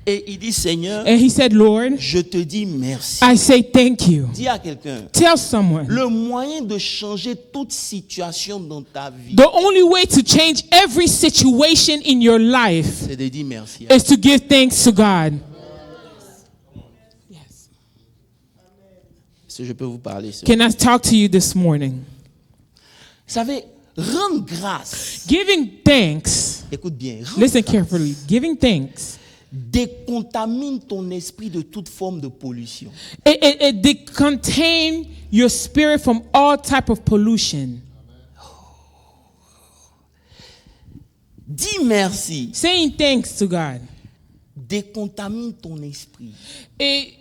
Et il dit, Seigneur, and he said, Lord, je te dis merci. I say thank you. Dis à quelqu'un, Tell someone, le moyen de changer toute situation dans ta vie, the only way to change every situation in your life c'est de dire merci. is to give thanks to God. Est-ce que je peux vous parler? Vous Can I talk to you this morning? savez, rendre grâce, Giving thanks, écoute bien, rendre listen grâce carefully, giving thanks, décontamine ton esprit de toute forme de pollution. it decontain your spirit from all type of pollution. Dis merci, Saying thanks to God, décontamine ton esprit it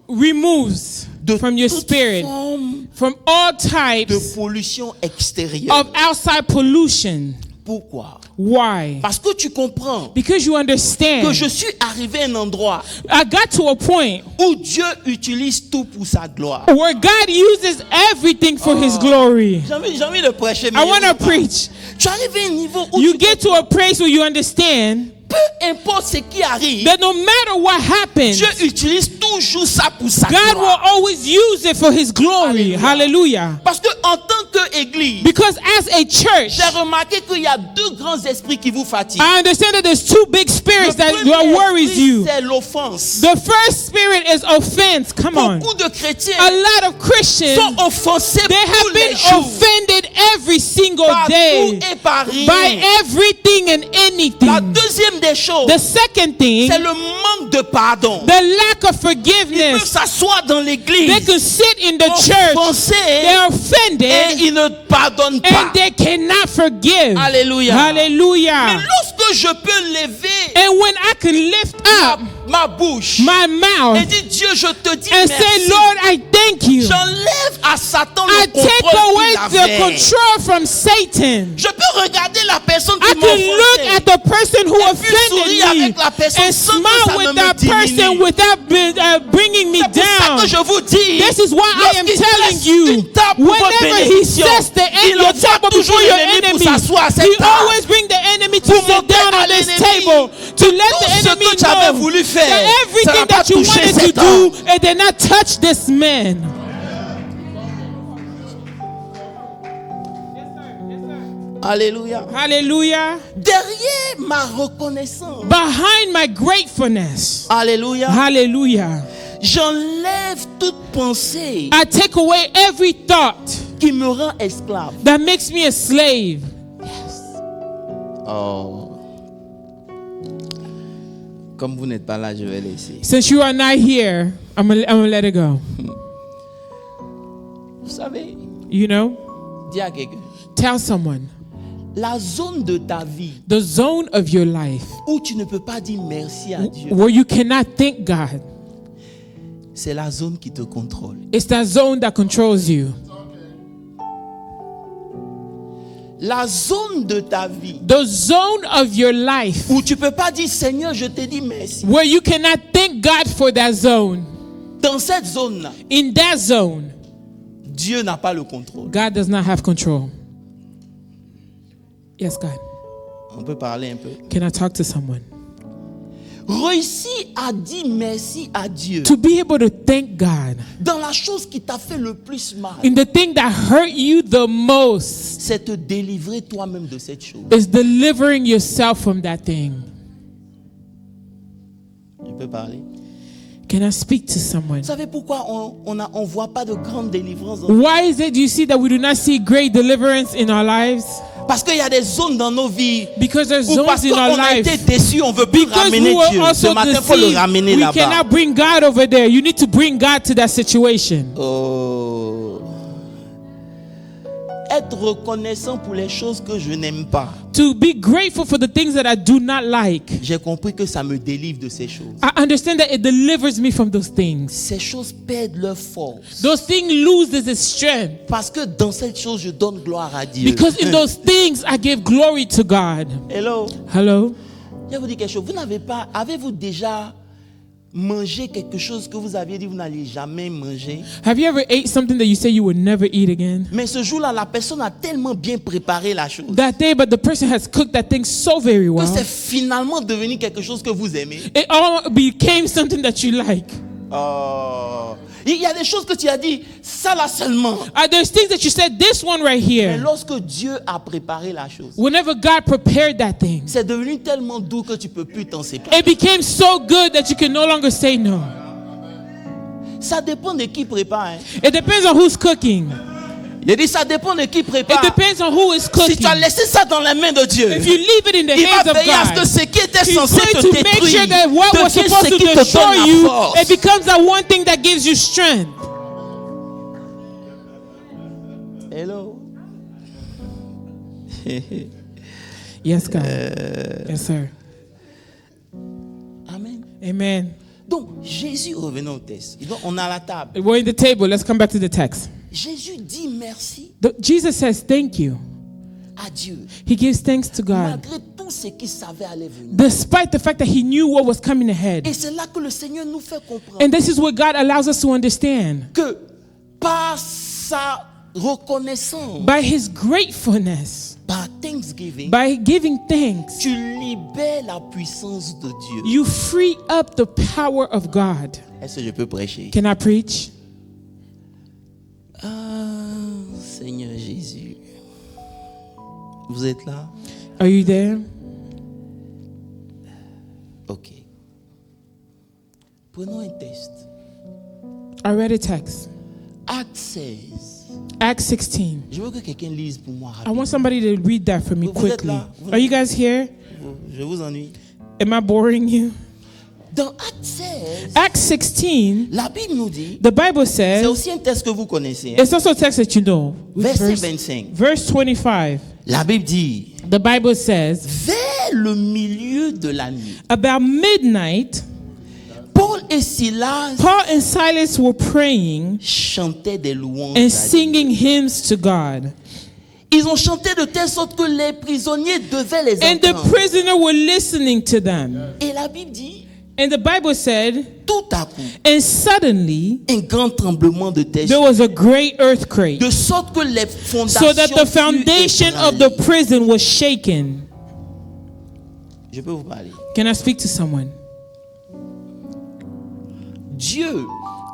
removes de from your toute spirit, forme from all de types pollution extérieure. of outside pollution. Pourquoi? Why? Parce que tu comprends Because you understand, que je suis arrivé à un endroit I got to a point où Dieu utilise tout pour sa gloire. where God uses everything for His glory. J'ai envie de prêcher. Mais I want to preach. tu arrives à un niveau où You tu get to a place where you understand peu importe ce qui arrive, that no matter what happens, Dieu utilise toujours ça pour sa God will gloire. always use it for His glory. Hallelujah. Parce que en tant qu'église, Because as a church, j'ai remarqué qu'il y a deux grands esprits qui vous fatiguent. I understand that there's two big spirits that worries esprit, you. c'est l'offense. The first spirit is offense. Come on. Beaucoup de chrétiens A lot of Christians, sont offensés they have tous les been jours offended every single par day tout et par rien. by everything and La anything. deuxième des choses, The second thing, c'est le manque de pardon. the lack of Ils peuvent forgiveness. s'asseoir dans They l'église, can sit in the church, offensés, they're et offended, ils ne pardonnent pas. and they cannot forgive. Alléluia. Mais Hallelujah. lorsque je peux lever And when I can lift up ma bouche my et mouth dire, Dieu, je te dis and merci. say, Lord, I thank you. J'enlève à Satan I le take contrôle away qu'il the avait. control from Satan. Je peux regarder la personne I qui can look m'a at the person who puis offended sourire me avec la personne and sans que smile ça ne with me that person diminue. without bringing me C'est pour ça down. que je vous dis, This is why I am lorsqu'il telling dresse you, une table pour votre whenever he bénédiction, sets the il your envoie table toujours before your l'ennemi pour enemy, s'asseoir à cette he table. always bring the enemy to Pour sit montrer down à on this l'ennemi table to let tout the ce enemy que tu avais know voulu faire, that ça n'a everything pas that you touché wanted to cet do, homme. it did not touch this man. Alléluia. Hallelujah. Derrière ma reconnaissance, Behind my gratefulness, alléluia, hallelujah, j'enlève toute pensée I take away every thought qui me rend esclave. that makes me a slave. Oh. Comme vous n'êtes pas là, je vais laisser. Since you are not here, I'm gonna let it go. Vous savez, You know, dis à quelqu'un, tell someone, la zone de ta vie the zone of your life où tu ne peux pas dire merci à Dieu, where you cannot thank God, c'est la zone qui te contrôle. it's that zone that controls you. La zone de ta vie the zone of your life où tu peux pas dire Seigneur, je te dis merci. where you cannot thank God for that zone. Dans cette zone-là, In that zone, Dieu n'a pas le contrôle. God does not have control. Yes, God. On peut parler un peu. Can I talk to someone? Réussis à dire merci à Dieu To be able to thank God dans la chose qui t'a fait le plus mal, in the thing that hurt you the most c'est te délivrer toi-même de cette chose. is delivering yourself from that thing. Je peux parler. Can I speak to someone? Vous savez pourquoi on voit pas de grande délivrance Why is it you see that we do not see great deliverance in our lives? Parce qu'il y a des zones dans nos vies Because there's où parce zones in our qu'on a été life. déçus, on veut plus Because ramener we were Dieu. Ce also matin, il faut le deceived. ramener We là-bas. cannot bring God over there. You need to bring God to that situation. Oh. Être reconnaissant pour les choses que je n'aime pas. To be grateful for the things that I do not like. J'ai compris que ça me délivre de ces choses. I understand that it delivers me from those things. Ces choses perdent leur force. Those things lose its strength. Parce que dans cette chose, je donne gloire à Dieu. Because in those things, I give glory to God. Hello. Hello? Je vais vous dire quelque chose. Avez-vous déjà mangé quelque chose que vous aviez dit vous n'alliez jamais manger? Have you ever ate something that you say you would never eat again? Mais ce jour-là, la personne a tellement bien préparé la chose That day, but the person has cooked that thing so very que well. c'est finalement devenu quelque chose que vous aimez. It all became something that you like. Oh. Il y a des choses que tu as dit, ça là seulement. There's things that you said, this one right Mais here. lorsque Dieu a préparé la chose, Whenever God prepared that thing, c'est devenu tellement doux que tu peux plus t'en séparer. it became so good that you can no longer say no. Ça dépend de qui prépare. Hein. It depends on who's cooking. Il dit ça dépend de qui It prépare. depends on who is Si cooking. tu as laissé ça dans les mains de Dieu, If you leave it in the il va hands of veiller à ce que God, ce qui était He's censé going te to make détruire sure that what was devient supposed ce to qui te destroy donne la you, force. it becomes that one thing that gives you strength. Hello. Yes, God. Yes, sir. Amen. Amen. Donc, Jésus, revenons au texte. Donc, on est à la table. We're in the table. Let's come back to the text. Jésus dit merci Jesus says thank you. à Dieu. He gives thanks to God, Malgré tout ce qu'il savait aller venir. despite the fact that he knew what was coming ahead. Et c'est là que le Seigneur nous fait comprendre And this is what God allows us to understand. que par sa reconnaissance, By his gratefulness, par Thanksgiving, by giving thanks, tu libères la puissance de Dieu. you free up the power of God. Est-ce que je peux prêcher? Can I preach? Ah, Seigneur Jésus. Vous êtes là? Are you there? Ok. Prenons un test. I read a text. Acte 16. Acts 16. Je veux que quelqu'un lise pour moi I rapidement. want somebody to read that for me Vous êtes quickly. là? Are you guys here? Je vous ennuie. Am I boring you? Dans Acte 16, Acts 16, la Bible nous dit, the Bible c'est says, aussi un texte que vous connaissez. Hein? it's also a text that you know. Verset 25. Verse 25. La Bible dit, The Bible says, vers le milieu de la nuit, about midnight, Paul et Silas Paul and Silas were praying chantaient des louanges. and à Dieu. singing hymns to God. Ils ont chanté de telle sorte que les prisonniers devaient les And the entendre. prisoner were listening to them. Et la Bible dit, And the Bible said, tout à coup, and suddenly un grand tremblement de terre, there was a great earthquake, de sorte que les fondations so that the furent foundation of the ébranlées. prison was shaken. Je peux vous parler. Can I speak to someone? Dieu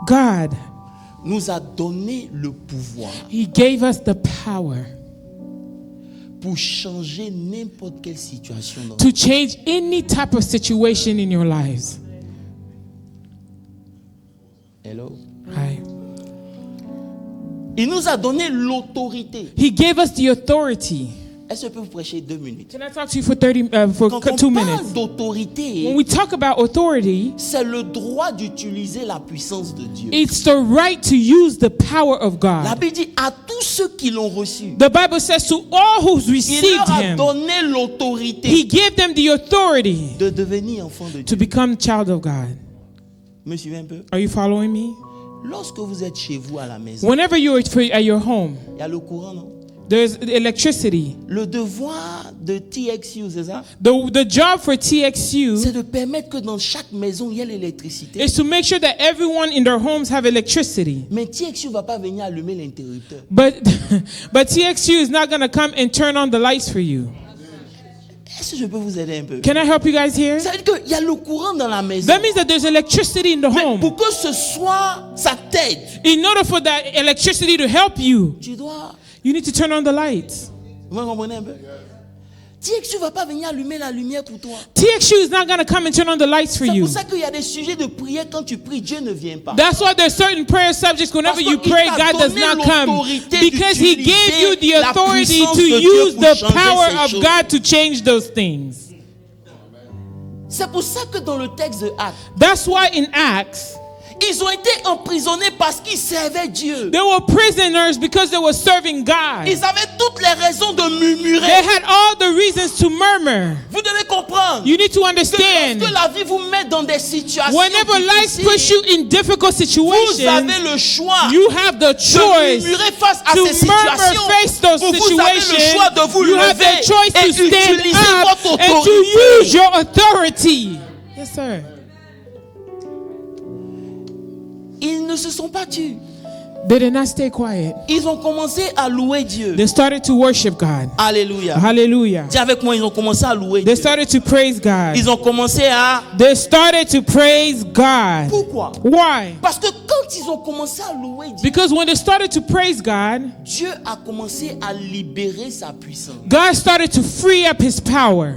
God, nous a donné le pouvoir He gave us the power pour changer n'importe quelle situation. Dans to change any type of situation in your lives. Hello. Hi. Il nous a donné l'autorité. He gave us the authority. Est-ce que je peux vous prêcher 2 minutes? Can I talk to you for Quand on 2 parle minutes? d'autorité, When we talk about authority, c'est le droit d'utiliser la puissance de Dieu. it's the right to use the power of La God. Bible dit à tous ceux qui l'ont reçu, The Bible says to all who's il received leur a Him, donné l'autorité He gave them the authority de devenir enfant de to Dieu. become child of God. Me suivez un peu? Are you following me? Lorsque vous êtes chez vous à la maison, Whenever you're at your home, il y a le courant, non? There's electricity. Le devoir de TXU, c'est ça? The job for TXU C'est de permettre que dans chaque maison, il y ait l'électricité. is to make sure that everyone in their homes have electricity. Mais TXU ne va pas venir allumer l'interrupteur. But TXU is not going to come and turn on the lights for you. Est-ce que je peux vous aider un peu? Can I help you guys here? Ça veut dire qu'il y a le courant dans la maison. That means that there's electricity in the Mais home. pour que ce soit, ça t'aide. In order for that electricity to help you, Tu dois... you need to turn on the lights. Vous comprenez un peu? TXU ne va pas venir allumer la lumière pour toi. TXU is not going to come and turn on the lights for C'est you. pour ça qu'il y a des sujets de prière, quand tu pries, Dieu ne vient pas. That's why there's certain prayer subjects whenever you pray, God does not come. Because He gave you the authority to use the power of God to change those things. C'est pour ça que dans le texte de Actes, That's why in Acts, ils ont été emprisonnés parce qu'ils servaient Dieu. they were prisoners because they were serving God. Ils avaient toutes les raisons de murmurer. They had all the reasons to murmur. Vous devez comprendre You need to que understand, lorsque la vie vous met dans des situations whenever life difficiles, puts you in difficult vous situations, avez le choix you have the de choice murmurer face à to ces situations. murmur, face those Ou vous avez le situations. choix de vous You have lever the choice et to stand utiliser up votre and to autorité. use your authority. Yes, sir. Ils ne se sont pas tus. They did not stay quiet. Ils ont commencé à louer Dieu. They started to worship God. Alléluia. Hallelujah. Dis avec moi, ils ont commencé à louer They Dieu. started to praise God. Ils ont commencé à... They started to praise God. Pourquoi? Why? Parce que quand ils ont commencé à louer Dieu, Because when they started to praise God, Dieu a commencé à libérer sa puissance. God started to free up His power.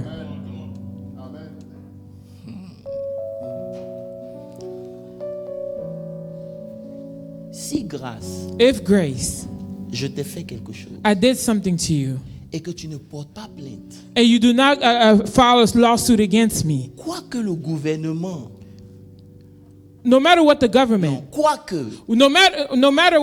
Si grâce, If grace, je t'ai fait quelque chose I did something to you, et que tu ne portes pas plainte, and you do not file a lawsuit against me, quoique le gouvernement, no matter what the government, quoique no matter,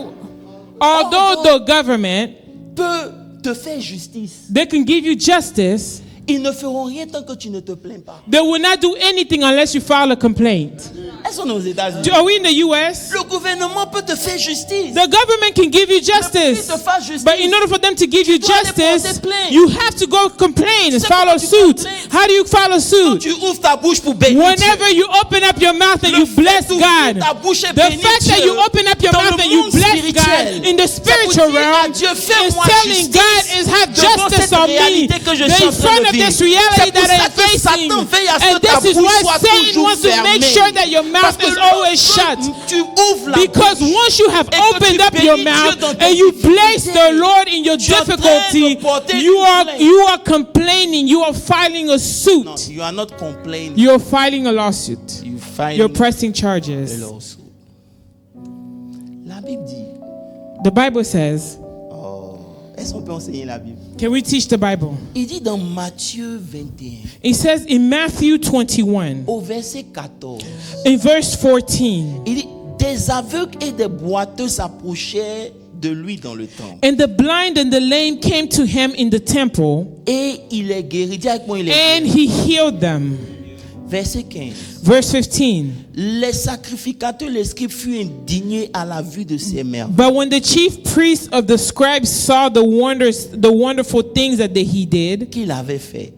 although the government, peut te faire justice, they can give you justice, ils ne feront rien tant que tu ne te plains pas. they will not do anything unless you file a complaint. Est-ce qu'on est aux États-Unis? Are we in the U.S.? Le gouvernement peut te faire justice. The government can give you Mais pour qu'ils justice, te fassent justice, but in order for them to give you tu dois aller porter justice, plainte. you have to go complain and sais file comment a tu suit. complains? How do you file a quand suit? tu ouvres ta bouche pour bénir Whenever Dieu, you open up your mouth and le you fait bless d'ouvrir God, ta bouche et the bénir fact that Dieu you open up your dans mouth le and you monde bless spirituel, God in the c'est pour spiritual dire à realm Dieu, is fais-moi telling justice God is have devant justice cette on me réalité que je suis in en train front de of vivre. this reality C'est pour that ça I'm que facing. Satan veille à ce And que ta this is bouche why soit Satan toujours wants to make fermée. sure that your mouth Parce que is always lorsque shut. tu ouvres la Because bouche once you have et que opened tu up your bénis Dieu mouth dans tes and you bless difficultés, the Lord in your tu es en train de difficulty, porter you une plainte. are complaining, you are filing a No, suit. you are not complaining. You're filing a lawsuit. You filing You're pressing a charges. lawsuit. La Bible dit, The Bible says, est-ce qu'on peut enseigner la Bible? can we teach the Bible? Il dit dans Matthieu 21, It says in Matthew 21, au verset 14, in verse 14, il dit, des aveugles et des boiteux s'approchaient de lui dans le temple. and the blind and the lame came to him in the temple, Et il est guéri. Dis avec moi, il est and guéri. he healed them. Verset 15. Verse 15. Les sacrificateurs, les scribes furent indignés à la vue de ces merveilles. But when the chief priests of the scribes saw the wonderful things that he did, Qu'il avait faites.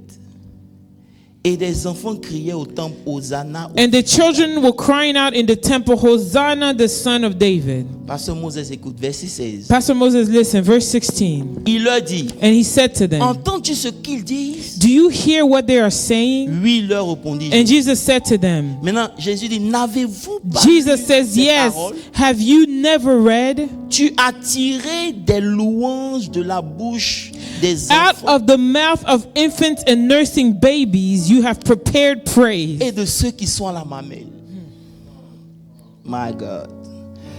Et des enfants criaient au temple, Hosanna. and the children were crying out in the temple, Hosanna, the son of David. Pasteur Moses écoute, verset 16. Pastor Moses, listen, verse 16. Il leur dit, And he said to them, entends-tu ce qu'ils disent? do you hear what they are saying? Oui, il leur répondit. And Jesus said to them, Maintenant, Jésus dit, n'avez-vous pas Jesus lu says, ces yes, paroles? have you never read? Tu as tiré des louanges de la bouche des Out enfants of the mouth of infants and nursing babies, you have prepared praise. et de ceux qui sont à la mamelle. My God.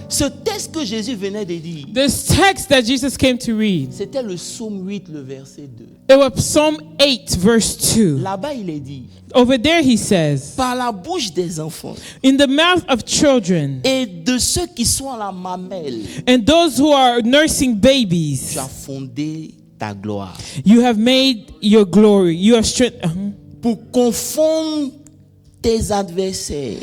Ce texte que Jésus venait de dire, This text that Jesus came to read, c'était le psaume 8, le verset 2. it was Psalm 8, verse 2. Là-bas, il est dit, Over there he says, par la bouche des enfants in the mouth of children et de ceux qui sont à la mamelle, and those who are nursing babies, tu as fondé ta gloire. you have made your glory. You have strength Pour confondre tes adversaires,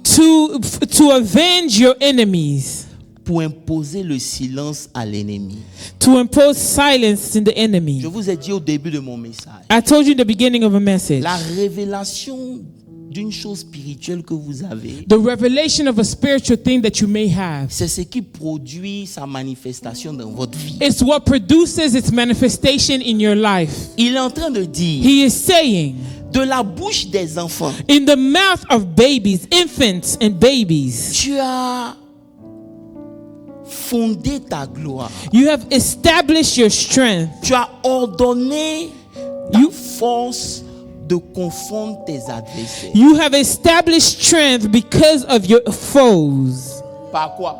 to avenge your enemies. pour imposer le silence à l'ennemi. To impose silence in the enemy. Je vous ai dit au début de mon message. I told you in the beginning of a message. La révélation d'une chose spirituelle que vous avez, The revelation of a spiritual thing that you may have. c'est ce qui produit sa manifestation dans votre vie. It's what produces its manifestation in your life. Il est en train de dire, He is saying, de la bouche des enfants, in the mouth of babies, infants and babies, tu as fondé ta gloire. you have established your strength. Tu as ordonné ta force de confondre tes adversaires. You have established strength because of your foes. Par quoi?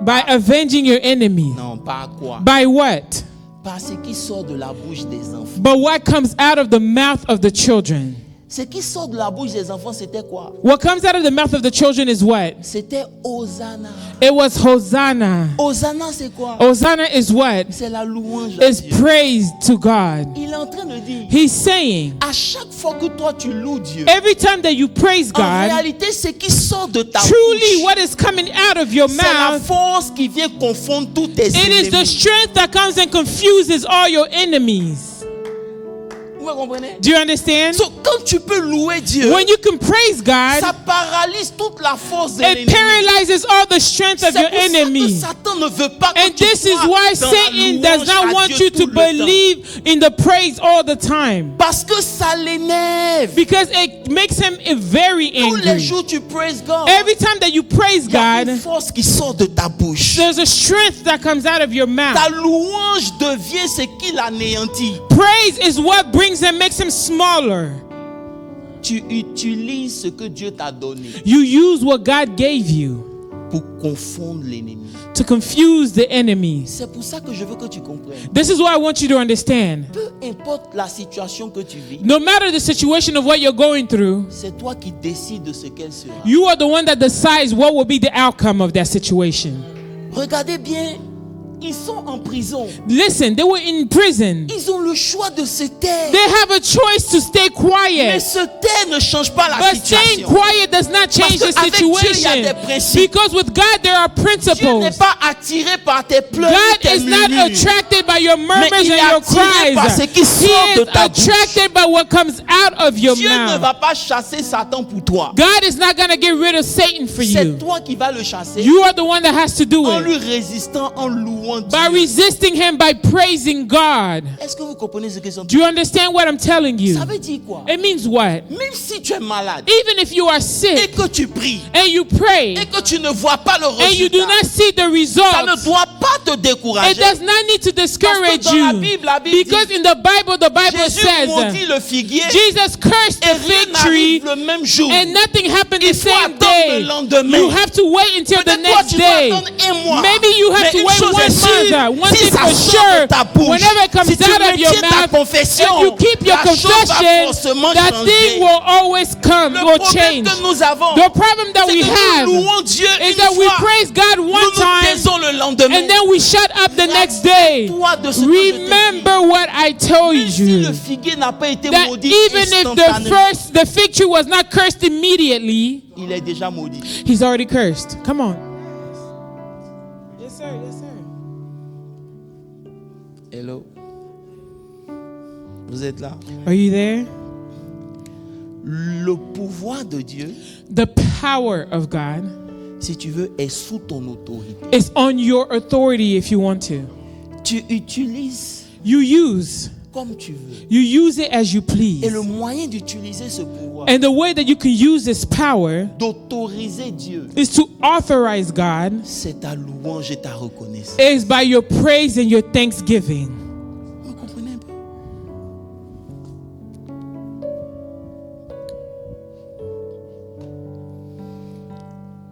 By avenging your enemy. Non, par quoi? By what? Par ce qui sort de la bouche des enfants. But what comes out of the mouth of the children? Ce qui sort de la bouche des enfants, c'était quoi? What comes out of the mouth of the children is what? C'était Hosanna. It was Hosanna. Hosanna, c'est quoi? Hosanna is what? C'est la louange à Is Dieu. praise to God. Il est en train de dire, He's saying, à chaque fois que toi tu loues Dieu, every time that you praise en God, réalité, ce qui sort de ta truly bouche, what is coming out of your c'est la mouth, force qui vient confondre tous tes it is the ennemis. strength that comes and confuses all your enemies. Vous me comprenez? Do you understand? So, quand tu peux louer Dieu, When you can praise God, ça paralyse toute la force de it l'ennemi. paralyzes all the strength of C'est your pour ça que enemy. Satan ne veut pas que And tu this is sois why dans la Satan does louange not à want Dieu you tout to le temps. believe in the praise all the time. Parce que ça l'énerve. Because it makes him very Tous les angry. jours tu praises God. Every time that you praise Il y a God, une force qui sort de ta bouche. there's a strength that comes out of your Ta mouth. louange devient ce qui l'anéantit. Praise is what brings him, makes him smaller. Tu utilises ce que Dieu t'a donné You use what God gave you pour confondre l'ennemi. to confuse the enemies. C'est pour ça que je veux que tu comprennes. This is what I want you to understand. Peu importe la situation que tu vis, No matter the situation of what you're going through, c'est toi qui décides de ce qu'elle sera. you are the one that decides what will be the outcome of that situation. Regardez bien, ils sont en prison. Listen, they were in prison. Ils ont le choix de se taire. They have a choice to stay Mais quiet. se taire ne change pas la But staying situation. quiet does not change the Parce qu'avec Dieu, il y a situation. des principes. Because with God there are Dieu n'est principles. pas attiré par tes pleurs, God tes is not murmures. attracted by your murmurs Mais il est and your attiré par ce cries. qui He sort de is ta bouche. attracted by what comes out of your Dieu ne mouth. va pas chasser Satan pour toi. God is not going to get rid of Satan for C'est you. toi qui vas le chasser You are the one that has to do en it. lui résistant, en louant By Dieu. resisting him, by praising God. Est-ce que vous comprenez ce que sont? Do you understand what I'm telling you? Ça veut dire quoi? It means what? Même si tu es malade Even if you are et sick que tu pries and you pray et que tu ne vois pas le and you do résultat, not see the ça ne results, doit pas te it décourager. does not need to discourage Parce que dans la you. Bible, la Bible Because dit, in the Bible Jésus says maudit le figuier Jesus cursed et the rien fig tree n'arrive le même jour. and nothing happened Il the faut same attendre le day. lendemain. You have to wait until the Peut-être toi, next tu dois day. attendre un mois. Maybe you have Mais to une wait chose 1 est sûre, month. One si thing ça for sort sure, de ta bouche, whenever it comes si tu out of your maintiens ta mouth, confession, if you keep your la chose va confession, forcément that changer. thing will always come, Le will problème change. que nous avons, The problem that c'est we que have nous louons Dieu is une that we fois, praise God nous one nous time taisons le lendemain. and then we shut up the next day. Rappelle-toi de ce que je te dis. Remember what I told Même si you. le figuier n'a pas été That maudit even if instantanément, the fig tree was not cursed immediately, il est déjà maudit. he's already cursed. Come on. Yes, sir. Yes, sir. Hello. Vous êtes là? Are you there? Le pouvoir de Dieu, The power of God si tu veux, est sous ton autorité. is on your authority if you want to. Tu utilises You use. comme tu veux. You use it as you please. Et le moyen d'utiliser ce pouvoir, And the way that you can use this power d'autoriser Dieu, is to authorize God c'est ta louange et ta reconnaissance. is by your praise and your thanksgiving. Vous comprenez un peu?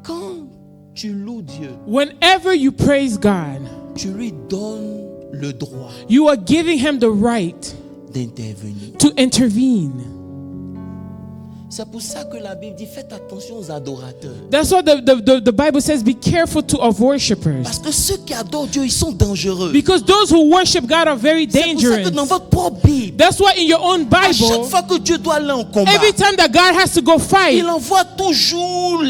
Quand tu loues Dieu, Whenever you praise God, tu lui donnes le droit you are giving him the right d'intervenir. to intervene. C'est pour ça que la Bible dit faites attention aux adorateurs. That's why the Bible says be careful of worshipers. Parce que ceux qui adorent Dieu, ils sont dangereux. Because those who worship God are very C'est pour ça que dangerous. dans votre propre Bible, That's why in your own À chaque Bible, fois que Dieu doit aller en combat, every time that God has to go fight, il envoie toujours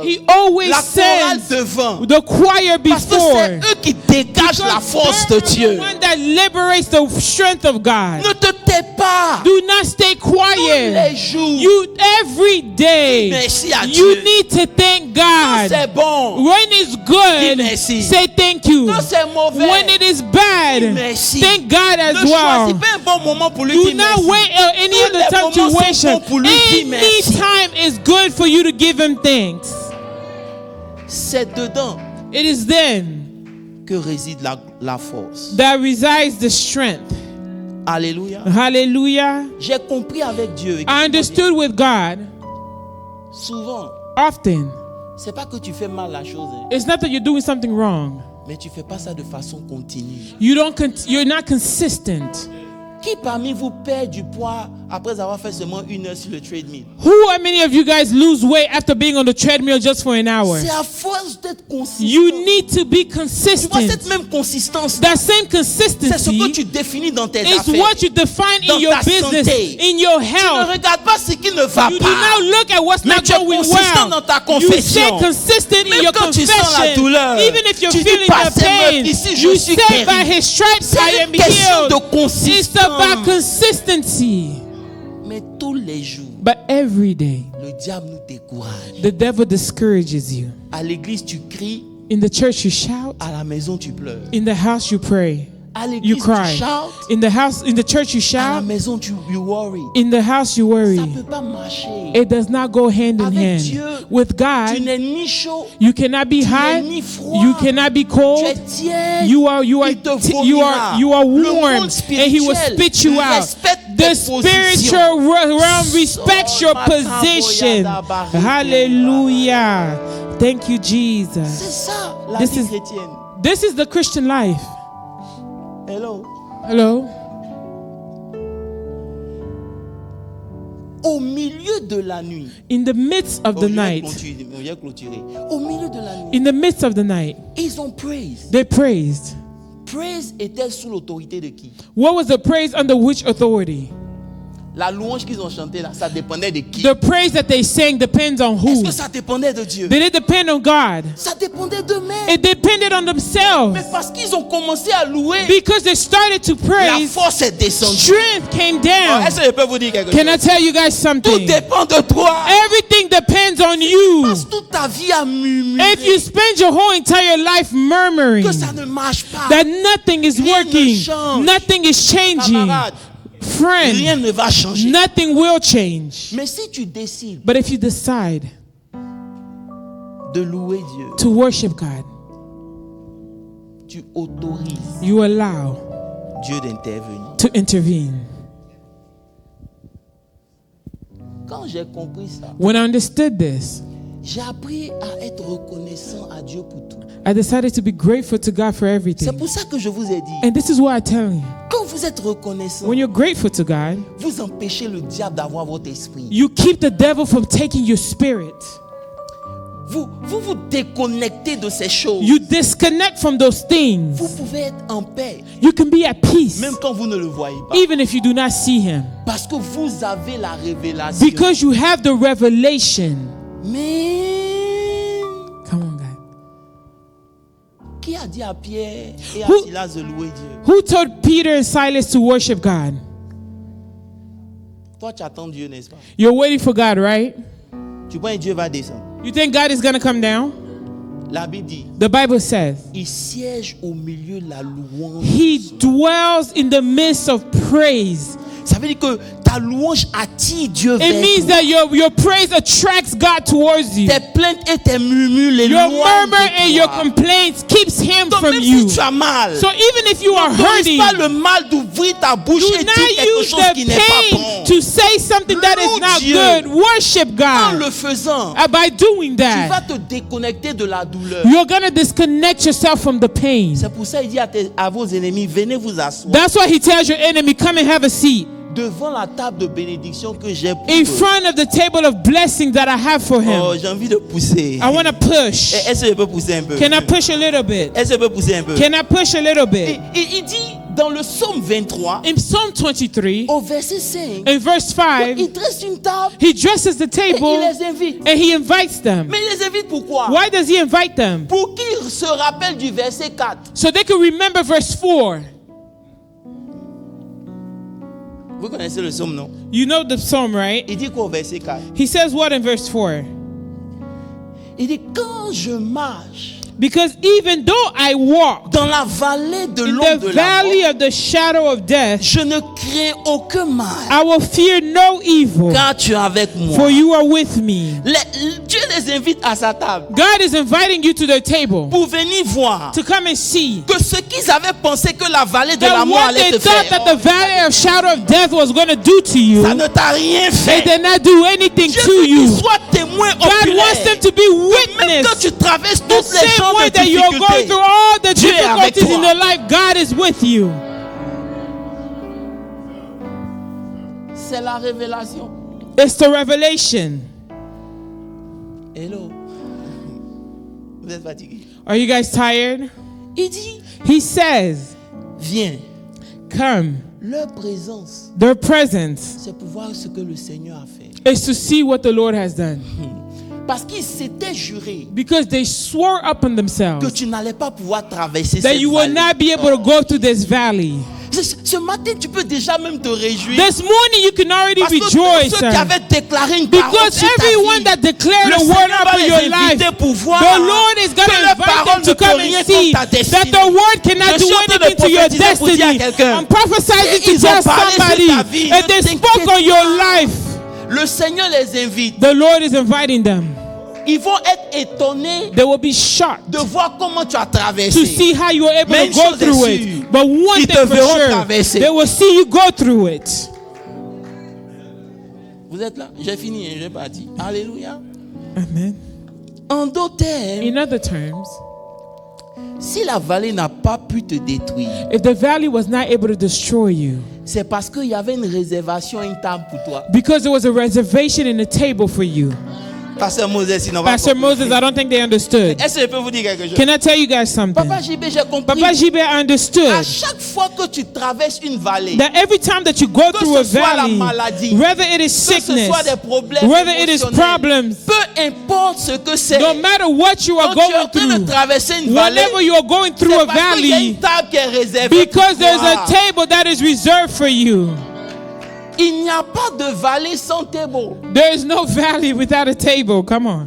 He always la chorale sends devant. the choir Parce que before. c'est eux qui dégagent la force de They're Dieu. the one that liberates the strength of God. Ne te tais pas. Do not stay Tous les quiet. jours. You every day. Merci à You Dieu. need to thank Quand God. c'est bon, When it's dis good, merci. say thank you. Quand c'est mauvais, When it is bad, merci. thank God ne as choisis well. pas un bon moment pour lui Do dire not merci. wait any Tous other les time to moments sont worship. bons pour lui dire merci. Any time is good for you to give Him thanks. C'est dedans It is then que réside la force. that resides the strength. Alléluia. Hallelujah. J'ai compris avec Dieu. I understood with God Souvent, often. c'est pas que tu fais mal la chose, hein, It's not that you're doing something wrong. mais tu fais pas ça de façon continue. You're not consistent. Qui parmi vous perd du poids après avoir fait seulement 1 heure sur le treadmill? Who are many of you guys lose weight after being on the treadmill just for an hour? C'est à force d'être consistant. You need to be Tu vois consistent. cette même consistance. That same C'est ce que consistency tu définis dans tes is affaires. what you define Dans in your ta business, santé. in your Tu ne health. regardes pas ce qui ne va You do pas. not look at what's Mais not tu es going consistant dans ta well. You stay confession. consistent in Même your quand tu sens la confession. douleur, Even if you're tu dis, feeling par the ses pain, meurtres, ici, je you suis say guéri. by His stripes C'est I am une question healed. de It's consistance. about consistency. Mais tous les jours, But every day, le diable nous décourage. the devil discourages you. À l'église, tu cries. In the church, you shout. À la maison, tu pleures. In the house, you pray. À You l'église, tu cry. shout. In the house, in the church, you À la shout. maison, you worry. In the house, you worry. Ça ne peut pas marcher. It does not go hand in Avec hand. Dieu, With Tu God, n'es ni chaud, you cannot be tu n'es hot. ni froid. You cannot be Tu es cold. tiède. You are Il te vomira. you are Le warm, monde and He will spirituel spit you out. respecte The tes spiritual realm respects your position. Hallelujah. Thank you, Jesus. C'est ça la This vie is- chrétienne. This is the Christian life. Hello. Hello. Au milieu de la nuit. In the midst of the night, Au milieu de la nuit. in the midst of the night, Ils ont praise. they praised. Praise était sous l'autorité de qui? What was the praise under which authority? La louange qu'ils ont chantée là, ça dépendait de qui? The praise that they sang depends on Est-ce who. que ça dépendait de Dieu? Did it depend on God? Ça dépendait d'eux-mêmes. It depended on themselves. Mais parce qu'ils ont commencé à louer, Because they started to la praise, force est descendue. strength came Oh, est-ce down. que je peux vous dire quelque Can I chose? tell you guys Tout something? dépend de toi. Everything depends on you. Passe toute ta vie à murmurer If you spend your whole entire life murmuring que ça ne marche pas, that nothing is Rien ne working, change. nothing is changing, camarade, friend, rien ne va changer. nothing will change. Mais si tu décides But if you decide de louer Dieu, to worship God, tu autorises you allow Dieu d'intervenir. to intervene. Quand j'ai compris ça, When I understood this, j'ai appris à être reconnaissant à Dieu pour tout. I decided to be grateful to God for C'est everything. pour ça que je vous ai dit, And this is what I tell you. quand vous êtes reconnaissant, When you're grateful to God, vous empêchez le diable d'avoir votre esprit. you keep the devil from taking your spirit. Vous déconnectez de ces choses. You disconnect from those things. Vous pouvez être en paix, You can be at peace même quand vous ne le voyez pas. even if you do not see him. Parce que vous avez la révélation. Because you have the revelation. Mais Come on, God. qui a dit à Pierre et à Who- Silas de louer Dieu? Who told Peter and Silas to worship God? Toi, tu attends Dieu, n'est-ce pas? You're waiting for God, right? Tu penses que Dieu va descendre? You think God is going to come down? La Bible dit, The Bible says, il siège au milieu de la louange. He dwells in the midst of praise. Ça veut dire que ta louange attire Dieu It vers means toi. that your praise attracts God towards you. Tes plaintes et tes murmures, les Your louanges murmur de and your toi. complaints keeps him Donc, from même you. si tu as mal, So even if you are n'autorise hurting, pas le mal d'ouvrir ta bouche do et dire not quelque use chose qui the n'est pas pain bon. to say something that is Loue not Dieu. good. Worship En God. le faisant, By doing tu vas that, te déconnecter de la douleur. you're going to disconnect yourself from the pain. C'est pour ça qu'il dit à vos ennemis, venez vous asseoir That's why he tells your enemy, come and have a seat devant la table de bénédiction que j'ai pour in eux. front of the table of blessing that I have for Oh, him. j'ai envie de pousser. I want to push. Est-ce que je peux pousser un peu? Can I push a little bit? Est-ce que je peux pousser un peu? Can I push a little bit? Il dit Dans le psaume 23, In Psalm 23, au verset 5, in verse 5, il dresse une table he dresses the et table il les invite. and he invites them. Mais il les invite pourquoi? Why does he invite them? Pour qu'ils se rappellent du verset 4. So they can remember verse 4. Vous connaissez le psaume, non? You know the psalm, right? Il dit quoi au verset 4? He says what in verse 4? Il dit, quand je marche Because even though I walk dans la vallée de in l'ombre the de la valley mort, of the shadow of death, je ne crains aucun mal, I will fear no evil, car tu es avec moi. for you are with me. Dieu les invite à sa table God is inviting you to their table pour venir voir to come and see que ce qu'ils avaient pensé que la vallée de la that mort what allait they te thought faire, that the valley of shadow of death was going to do to you, ça ne t'a rien they fait. did not do anything Dieu to veut qu'ils you. soient témoins God wants them oculaires. to be Même quand witness. tu traverses The toutes les same champs way de that you're going difficultés, through all the Dieu est avec difficulties in toi. your life, God is with you. c'est la révélation. It's the revelation. Hello. Vous êtes fatigué? Are you guys tired? Il dit, He says, viens. come. Leur présence, Their presence c'est pour voir ce que le Seigneur a fait. is to see what the Lord has done. Parce qu'ils s'étaient jurés Because they swore upon que themselves tu n'allais pas pouvoir traverser that cette you will vallée. not be able to go through this valley. Ce matin, tu peux déjà même te réjouir. This morning you can already Parce que tous rejoice. ceux qui avaient déclaré une parole Because sur ta everyone vie, that declared le a word Seigneur va upon les your life, inviter pour voir the Lord is going que to leur invite parole them to ne peut come rien and see contre ta that destinée. the word cannot Je do suis en train de anything to your prophétiser pour dire à destiny. quelqu'un, I'm prophesying to ils ont tell parlé sur somebody, ta vie, and ne they t'inquiète spoke on your pas. life. Le Seigneur les invite. The Lord is inviting them. Ils vont être étonnés They will be shocked de voir comment tu as to traversé. see how you were able Mais to une go chose est through sûre, it. But one ils thing te for verront sure, traverser. they will see you go through it. Vous êtes là? J'ai fini, j'ai parti. Alléluia. Amen. En d'autres termes, In other terms, si la vallée n'a pas pu te détruire, if the valley was not able to destroy you, c'est parce qu'il y avait une réservation, une table pour toi. because there was a reservation in the table for you. Pasteur Moses, il n'en va Pastor pas. Moses, I don't think they understood. Est-ce que je peux vous dire quelque chose? Can I tell you guys something? Papa JB, j'ai compris. Papa Jibe À understood chaque fois que tu traverses une vallée, that every time that you go que through a ce soit la valley, maladie, whether it is que ce sickness, soit des problèmes whether it is émotionnels, problems, peu importe ce que c'est, no matter what you are quand tu es en going train de through, traverser une vallée, whenever you are going through c'est a parce qu'il y a une valley, table qui est réservée because pour there's a toi. table that is reserved for you. Il n'y a pas de vallée sans table. There is no valley without a table. Come on.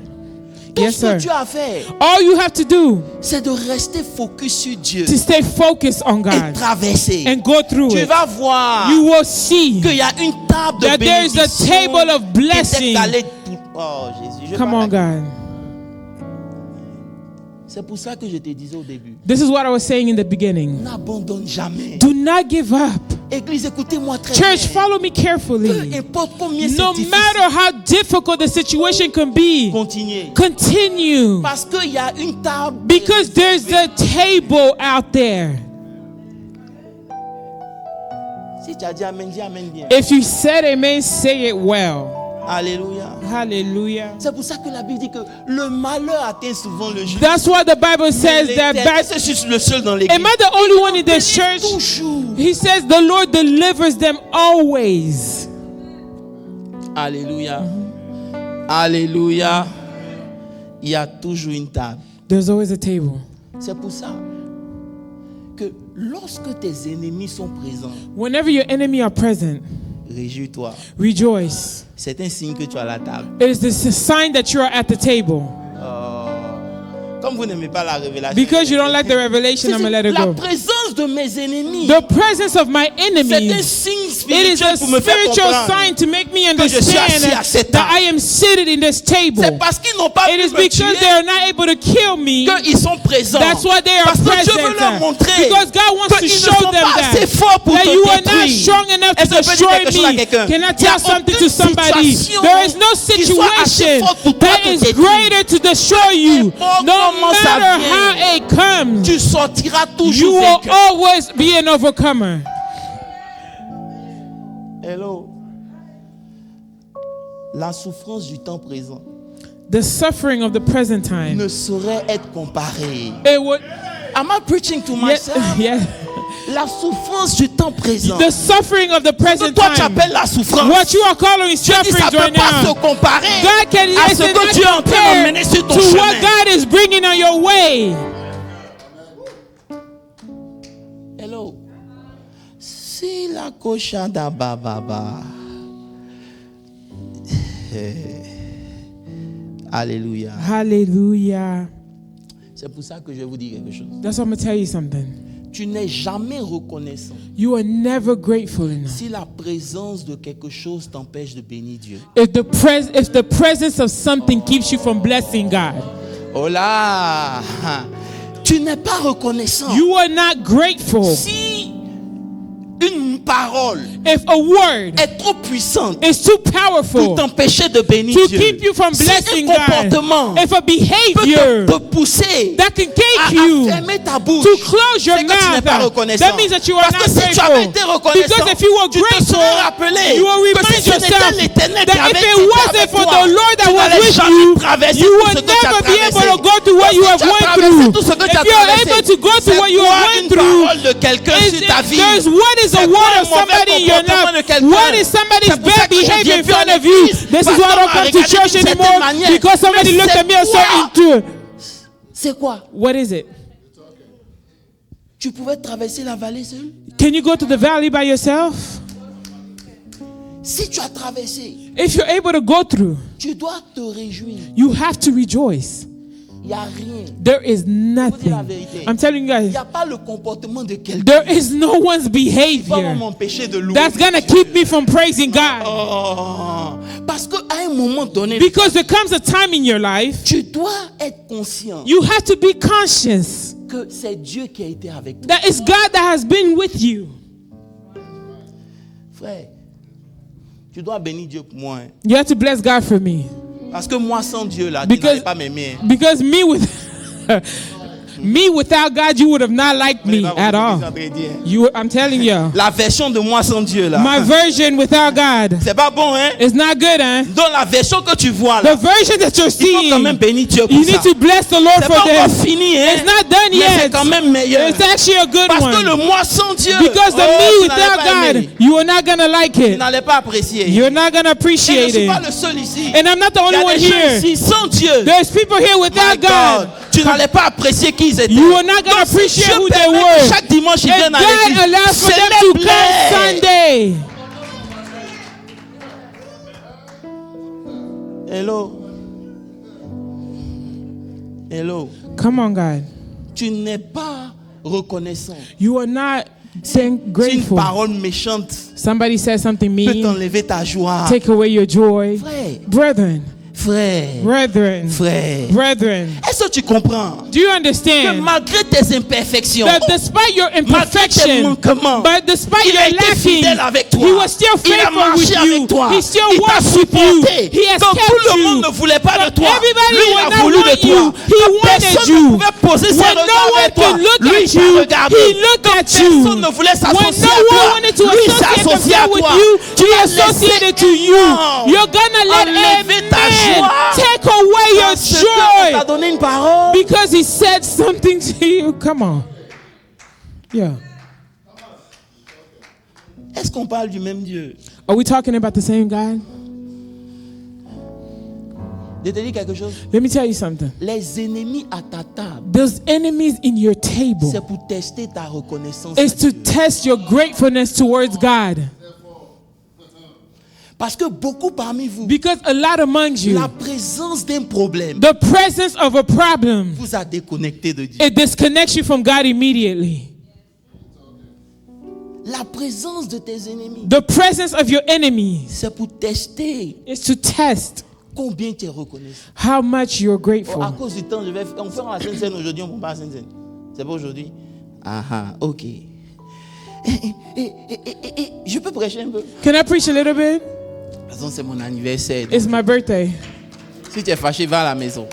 Tout Yes, ce que sir. tu as à faire, All you have to do c'est de rester focus sur Dieu to stay focused on et God traverser. and go through Tu it. vas voir You will see qu'il y a une table de that there is a bénédiction table of qui est blessing. étalée tout- Oh Jésus, je Come on, parle. God. C'est pour ça que je te disais au début, This is what I was saying in the beginning. n'abandonne jamais. Do not give up. Église, écoutez-moi très Church, bien. follow me Peu carefully. importe combien c'est No difficile, matter how difficult the situation can be, continuez. continue. Parce qu'il y a une table. Because there's a table out there. Si tu as dit amen, dis amen bien. If you said amen, say it well. Alléluia. Hallelujah. C'est pour ça que la Bible dit que le malheur atteint souvent le juste. That's why the Bible says that L'éternel, je suis le seul dans l'église. am I the only one in this Bénis church? toujours. He says the Lord delivers them always. Alléluia. Alléluia. Il y a toujours une table. There's always a table. C'est pour ça que lorsque tes ennemis sont présents, Whenever your enemy are present, réjouis-toi. rejoice. C'est un signe que tu as la table. It is this sign that you are at the table. Comme vous n'aimez pas la révélation, Because you don't like the revelation, I'm going to let it la go. présence de mes ennemis, The presence of my c'est un enemies, signe it is a spirituel pour me faire spiritual comprendre sign to make me que je suis assis à understand cette that table. I am seated in this table. C'est parce qu'ils n'ont pas It pu is me because they tuer are not able to kill me. qu'ils sont présents. That's why they are Parce que Dieu veut leur present. montrer Because God wants to qu'ils ne show sont them pas that, assez forts pour that te you are not détruire. strong enough to Est-ce que je peux dire destroy quelque chose à me. quelqu'un? Can I Il y a tell something to aucune somebody? situation There is no qui soit assez situation forte pour toi that te is détruire. greater to destroy you. importe No comment ça matter vient, how it comes, tu sortiras you toujours will vainqueur. always be an overcomer. Hello. La souffrance du temps présent The suffering of the present time, ne saurait être comparée. it would, Am I preaching to myself? yeah, La souffrance du temps présent. The suffering of the Ce que present toi tu time. appelles la souffrance. What you are calling Je dis, ça suffering ne right peut pas now. se comparer God can à ce que Dieu est en train de mener sur ton to chemin. what God is bringing on your way. Hello. Si la cochada baba. Alléluia. Hallelujah. C'est pour ça que je vais vous dire quelque chose. That's why I'm going to tell you something. Tu n'es jamais reconnaissant You are never grateful enough. si la présence de quelque chose t'empêche de bénir Dieu. If the presence of something keeps you from blessing God. Oh là! Tu n'es pas reconnaissant You are not grateful si une parole if a word est trop puissante is too pour powerful t'empêcher de bénir to Dieu. keep you from Si blessing un comportement God. If a peut behavior te pousser that can à take you fermer ta bouche, to close your c'est que tu n'es pas mouth, reconnaissant. that means that you are Parce que not si tu avais grateful. été reconnaissant, Because if you were tu te grateful, serais rappelé you will que remind si ce n'était yourself l'Éternel that qui avait if it été wasn't avec for toi, the Lord that tu was n'allais with jamais you, traverser you tout would ce que tu as never be able traversé. to go through what Donc, you si have tu as went traversé through. tout ce que tu as If you're traversé, able to go c'est through what you quoi have went une through, parole de quelqu'un sur ta vie? what is a C'est quoi word un of mauvais somebody in your comportement de life? quelqu'un? What is somebody's C'est pour ça bad que je behavior viens in plus front en of you? église. This is Parce why I qu'on don't m'a come to regardé church d'une certaine anymore, manière. because somebody Mais looked c'est at me and quoi? said into it. C'est quoi? What is it? Tu pouvais traverser la vallée seul? Can you go to the valley by yourself? Si tu as traversé, If you're able to go through, tu dois te réjouir. you have to rejoice. Il n'y a rien. There is la nothing. vérité. I'm telling you Il guys, n'y a pas le comportement de quelqu'un there is no one's qui va behavior m'empêcher de louer. that's gonna keep me from praising God. Oh, parce qu'à un moment donné, Because there comes a time in your life, tu dois être conscient you have to be conscious que c'est Dieu qui a été avec toi. that it's God that has been with you. Frère, tu dois bénir Dieu pour moi. Hein. You have to bless God for me. Parce que moi, sans Dieu, là, tu Because- n'allais pas m'aimer. Hein. Because me without God, you would have not liked me at all. I'm telling you, La version de moi sans Dieu, là. my version without God C'est pas bon, hein? is not good, hein? Donc la version que tu vois, The là, version that you're il faut quand même seeing, bénir Dieu pour you ça. need to bless the Lord C'est for pas encore this. fini, hein? It's not done Mais c'est yet. quand même meilleur. It's actually a good Parce que le one. moi sans Dieu, Because the oh, me tu without n'allais pas God, aimer. you are not gonna like Tu it. n'allais pas apprécier. You're not gonna Et je ne appreciate suis pas it. le seul ici. And I'm not the Il y only a one des gens here. ici sans Dieu. There's people here My without God, God. tu n'allais pas apprécier qui ils étaient. You are not gonna Donc, si appreciate Dieu who they permet were. que chaque dimanche ils If viennent à God l'église, allows for them to come Sunday, Hello. Hello. come on, God. Tu n'es pas reconnaissant. You are not Si une grateful. parole méchante Somebody says something peut mean, t'enlever ta joie. take away your joy. Frère, Brethren, frère, brethren, frère. brethren, Est-ce que tu comprends do you que understand malgré tes imperfections, that despite your malgré tes imperfection, manquements, but despite il a your été lacking, fidèle avec toi. he was still Il a faithful with marché you. avec toi. He still Il t'a walks with you. supporté. He has Quand tout kept le you. monde ne voulait pas de toi, Everybody lui il would a not voulu want de toi. you. He Quand wanted personne you. ne pouvait poser ses When regards no one avec toi, could look lui at il t'a you, regardé. he looked Quand at you. personne ne voulait When s'associer no à one toi, wanted to lui il s'est associate associé à themselves with toi. you, Tu he as laissé associated to you. un You're gonna let enlever ta man joie. take away your Parce que Dieu t'a joy donné une parole. because he said something to you. Come on. Yeah. Est-ce qu'on parle du même Dieu? Are we talking about the same God? Je te dis quelque chose. Let me tell you something. Les ennemis à ta table, Those enemies in your table c'est pour tester ta reconnaissance. is to test your gratefulness towards God. Parce que beaucoup parmi vous, Because a lot among you, la présence d'un problème the presence of a problem, vous a déconnecté de Dieu. it disconnects you from God immediately. La présence de tes ennemis, The presence of your enemies c'est pour tester is to test combien tu es reconnaissant. how much you're Oh, grateful. à cause du temps, on fait la Sainte-Seine aujourd'hui, on ne peut pas la Sainte-Seine. C'est pas aujourd'hui? Ah ah, ok. Je peux prêcher un peu? Can I preach a little bit? De toute façon, c'est mon anniversaire. donc, It's my birthday. si tu es fâché, va à la maison.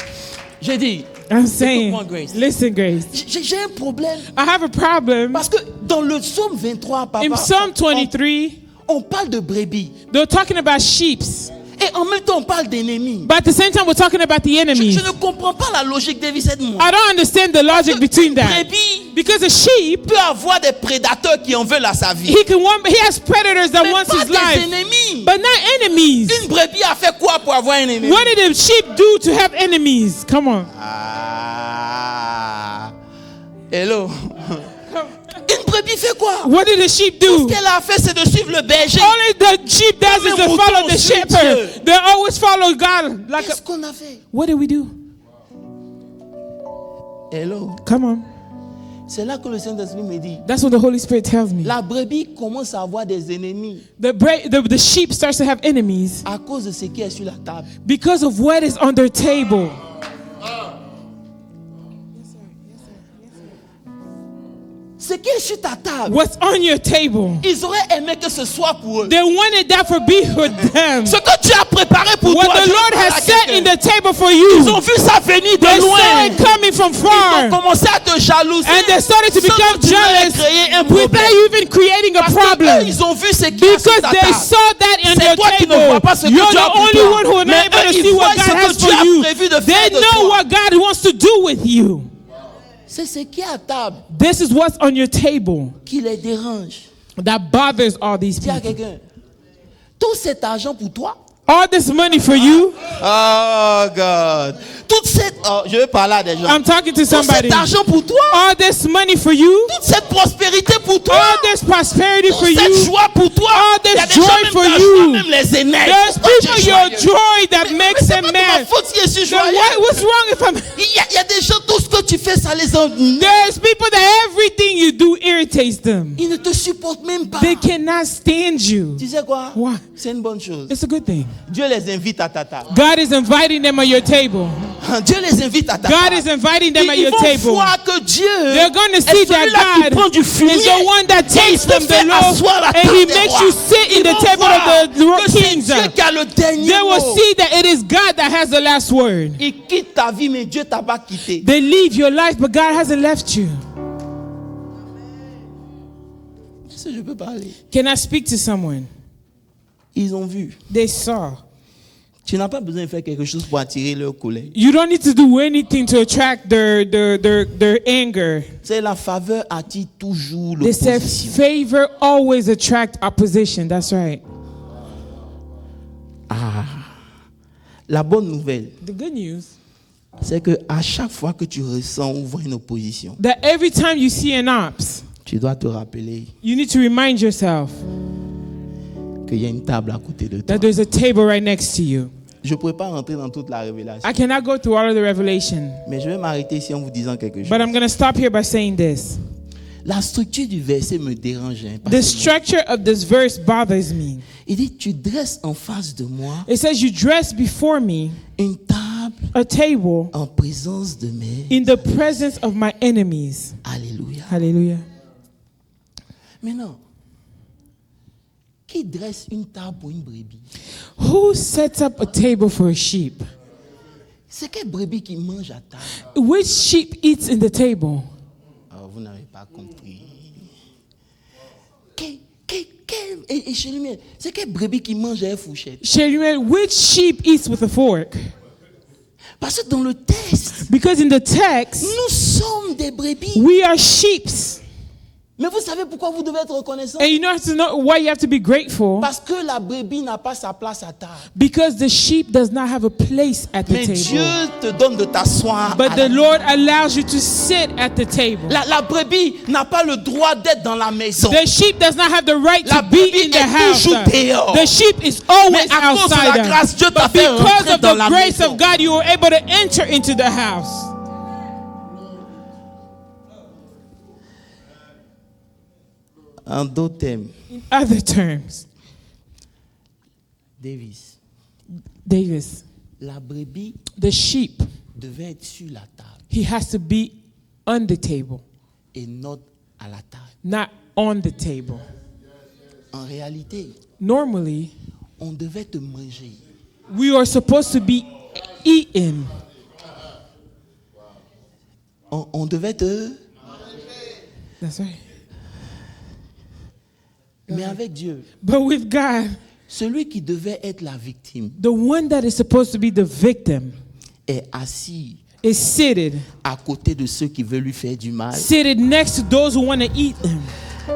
Je dis, I'm saying, Écoute-moi, Grace. listen, Grace. j'ai un problème. I have a problem. Parce que dans le psaume 23, papa, In Psalm 23, on parle de brebis. they're talking about sheeps. Et en même temps, on parle d'ennemis. But at the same time, we're talking about the enemies. Je ne comprends pas la logique David cette moi. I don't understand the logic between that. Brebis Because a sheep, peut avoir des prédateurs qui en veulent à sa vie. he has predators that Mais wants pas his des life, ennemis. but not enemies. Une brebis a fait quoi pour avoir un ennemi? What did the sheep do to have enemies? Come on. Ah. Hello. Une brebis fait quoi? What did the sheep Tout do? ce qu'elle a fait, c'est de suivre le berger. All the sheep does is Comme to un follow mouton the suit shepherd. Dieu. They always follow God. Like Qu'est-ce qu'on a fait? what did we do? Hello. Come on. C'est là que le Saint-Esprit me dit. That's what the Holy Spirit tells me. La brebis commence à avoir des ennemis The sheep starts to have enemies à cause de ce qui est sur la table. because of what is on their table. Ce qui est sur ta table, What's on your table? ils auraient aimé que ce soit pour eux. They wanted that for be for them. Ce que tu as préparé pour What toi, the je Lord parle à has set in quelqu'un. the table for Ils you. ont vu ça venir They de saw loin. it coming from Ils far. ont commencé à te jalouser. And they started to sans become que tu aies jealous créé un without problème. you even creating a Parce que eux, problem. ils ont vu ce qui est sur Because ta they table. saw that in C'est your toi qui ne table. vois pas ce que You're Dieu a the pour only toi. one who are Mais not able eux, to ils see voient what ce God que has tu for as you. prévu de They faire de know toi. what God wants to do with you. C'est ce qui est à table This is what's on your table qui les dérange. that bothers all these Dis à people. quelqu'un, tout cet argent pour toi. All this money for you. Oh God. Toute cette, je vais parler à des gens. I'm talking to Tout somebody. cet argent pour toi. All this money for you. Toute cette prospérité pour toi. All this prosperity Toute for cette you. joie pour toi. All this Il y a des joy gens même for ta you. joie même les énerve. There's Pourquoi tu es people your joyeux? joy that Mais makes c'est them pas de ma mad. faute si je suis Then joyeux. what's wrong if I'm? Il y a des gens, tout ce que tu fais, ça les ennuie. There's people that everything you do irritates them. Ils ne te supportent même pas. They cannot stand you. Tu sais quoi? Why? C'est une bonne chose. It's a good thing. Dieu les invite à ta table. God is inviting them at your table. Dieu les invite à ta God table. is inviting them at Ils your vont table. voir que Dieu They're going to est see that celui-là qui prend God du fumier is the one that et il takes te them fait the asseoir à la low, and table He des makes rois. you sit in Ils the vont table voir of the que c'est kings. Dieu qui a le dernier They will mot. see that it is God that has the last word. Ils quittent ta vie, mais Dieu t'a pas quitté. They leave your life, but God hasn't left you. Est-ce que je peux parler? Can I speak to someone? Ils ont vu. They saw. Tu n'as pas besoin de faire quelque chose pour attirer leur colère. You don't need to do anything to attract their anger. C'est la faveur attire toujours They said l'opposition. favor always attract opposition. That's right. La bonne nouvelle, The good news c'est que à chaque fois que tu ressens ou vois une opposition, that every time you see an ops, tu dois te rappeler you need to remind yourself qu'il y a une table à côté de toi. that there's a table right next to you. Je ne pourrais pas rentrer dans toute la révélation, I cannot go through all of the revelation, mais je vais m'arrêter ici en vous disant quelque chose. but I'm going to stop here by saying this. La structure du verset me dérange. Hein, The parce que structure of this verse bothers me. il dit, tu dresses en face de moi It says, you dress before me une table a table en présence de mes... in the presence of my enemies. Alléluia. Hallelujah. Maintenant, qui dresse une table pour une brebis? Who sets up a table for a sheep? C'est quelle brebis qui mange à table? Which sheep eats in the table? Oh, vous n'avez pas compris. Et chez lui, c'est quelle brebis qui mange à la fourchette? Sheluel, which sheep eats with a fork? Parce que dans le texte, Because in the text, nous sommes des brebis. we are sheeps. Mais vous savez pourquoi vous devez être reconnaissant? And you know why you have to be grateful? Parce que la brebis n'a pas sa place à table. Because the sheep does not have a place at the Mais Dieu table. te donne de t'asseoir. But à the la- Lord allows you to sit at the table. La brebis n'a pas le droit d'être dans la maison. The sheep does not have the right La to be brebis in the est house. toujours dehors. The sheep is always Mais à cause de la outside. grâce, Dieu t'a But fait because rentrer of dans the la grace maison. of God, you were able to enter into the house. En d'autres termes, In other terms, Davis, la brebis the sheep, devait être sur la table he has to be on the table, et not à la table. not on the table. En réalité, Normally, on devait te manger. we are supposed to be eaten. On devait te... That's right. Mais avec Dieu, But with God, Celui qui devait être la victime the one that is supposed to be the victim, est assis is seated à côté de ceux qui veulent lui faire du mal. next to those who want to eat him.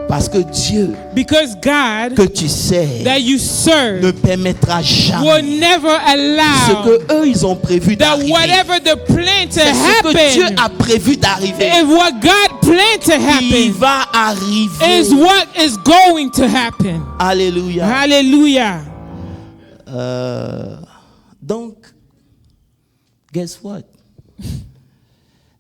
Parce que Dieu Because God que tu sais that you serve ne permettra will jamais never ce allow que eux ils ont prévu that d'arriver. whatever the plan to C'est ce que Dieu happen, a prévu d'arriver. if what God planned to Il happen va arriver. is what is going to happen. Alléluia. Hallelujah. Donc, guess what?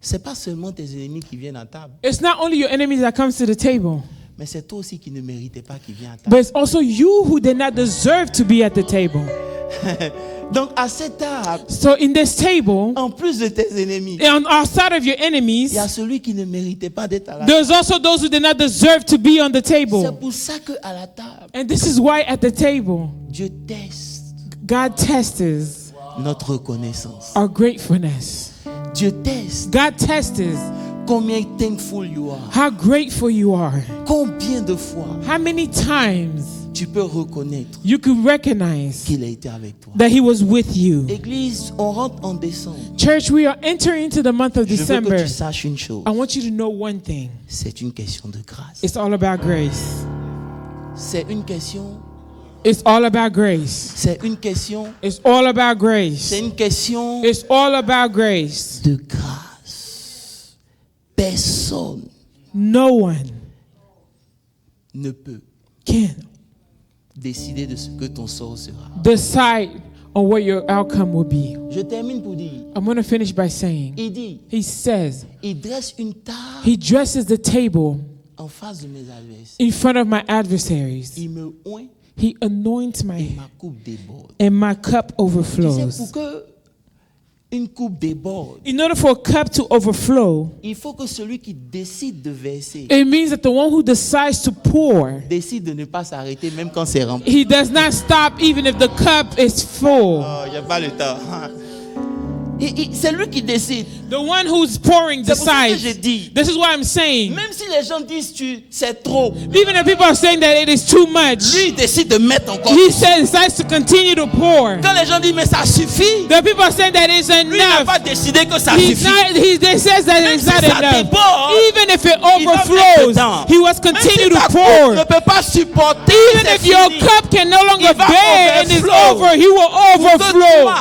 C'est pas seulement tes ennemis qui viennent à table, It's not only your enemies that comes to the table, mais c'est toi aussi qui ne méritais pas qui viens à table. but it's also you who did not deserve to be at the table. Donc, à cette table, So in this table, en plus de tes ennemis, on outside of your enemies, il y a celui qui ne méritait pas d'être à la table. there's also those who did not deserve to be on the C'est table. pour ça qu'à la table, And this is why at the table, Dieu teste God tests notre reconnaissance. our gratefulness. Dieu teste God tests combien thankful you are. how grateful you are. Combien de fois How many times tu peux reconnaître you could recognize qu'il a été avec toi. that He was with you. Église, on rentre en décembre. Church, we are entering into the month of Je veux que December. tu saches une chose. I want you to know one thing. C'est une question de grâce. It's all about grace. C'est une question. It's all about grace. C'est une question. It's all about C'est grace. une question It's all about grace. de grâce. Personne No one ne peut can décider de ce que ton sort sera. decide on what your outcome will be. Je termine pour dire. I'm going to finish by saying, Il dit, He says, il dresse une table He dresses the table en face de mes adversaires. in front of my adversaries. Il me oint He anoints my et head, ma coupe déborde. and my cup Tu sais, pour overflows. que une coupe déborde, In order for a cup to overflow, il faut que celui qui décide de verser it means that the one who decides to pour, décide de ne pas s'arrêter même quand c'est rempli. he does not stop even if the cup is full. Oh, j'ai pas le temps. C'est lui qui décide. The one who's pouring C'est pour ça que decides. j'ai dit, This is what I'm saying. même si les gens disent c'est trop, Even if people are saying that it is too much, lui il décide de mettre encore. he decides to continue to pour. Quand les gens disent mais ça suffit, The people are saying that it's lui n'a enough. pas décidé que ça He suffit. says that Même it's si not ça enough. déborde, Even if it il va mettre overflows, dedans. he was Même si continue ta to coupe pour. ne peut pas supporter, Even c'est if your fini. cup can no longer Il va bear and is overflow. over, he will Pour que overflow. toi,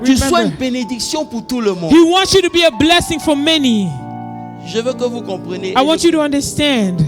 tu sois une Remember, bénédiction pour tout le monde. he wants you to be a blessing for many. Je veux que vous compreniez. I want you to understand,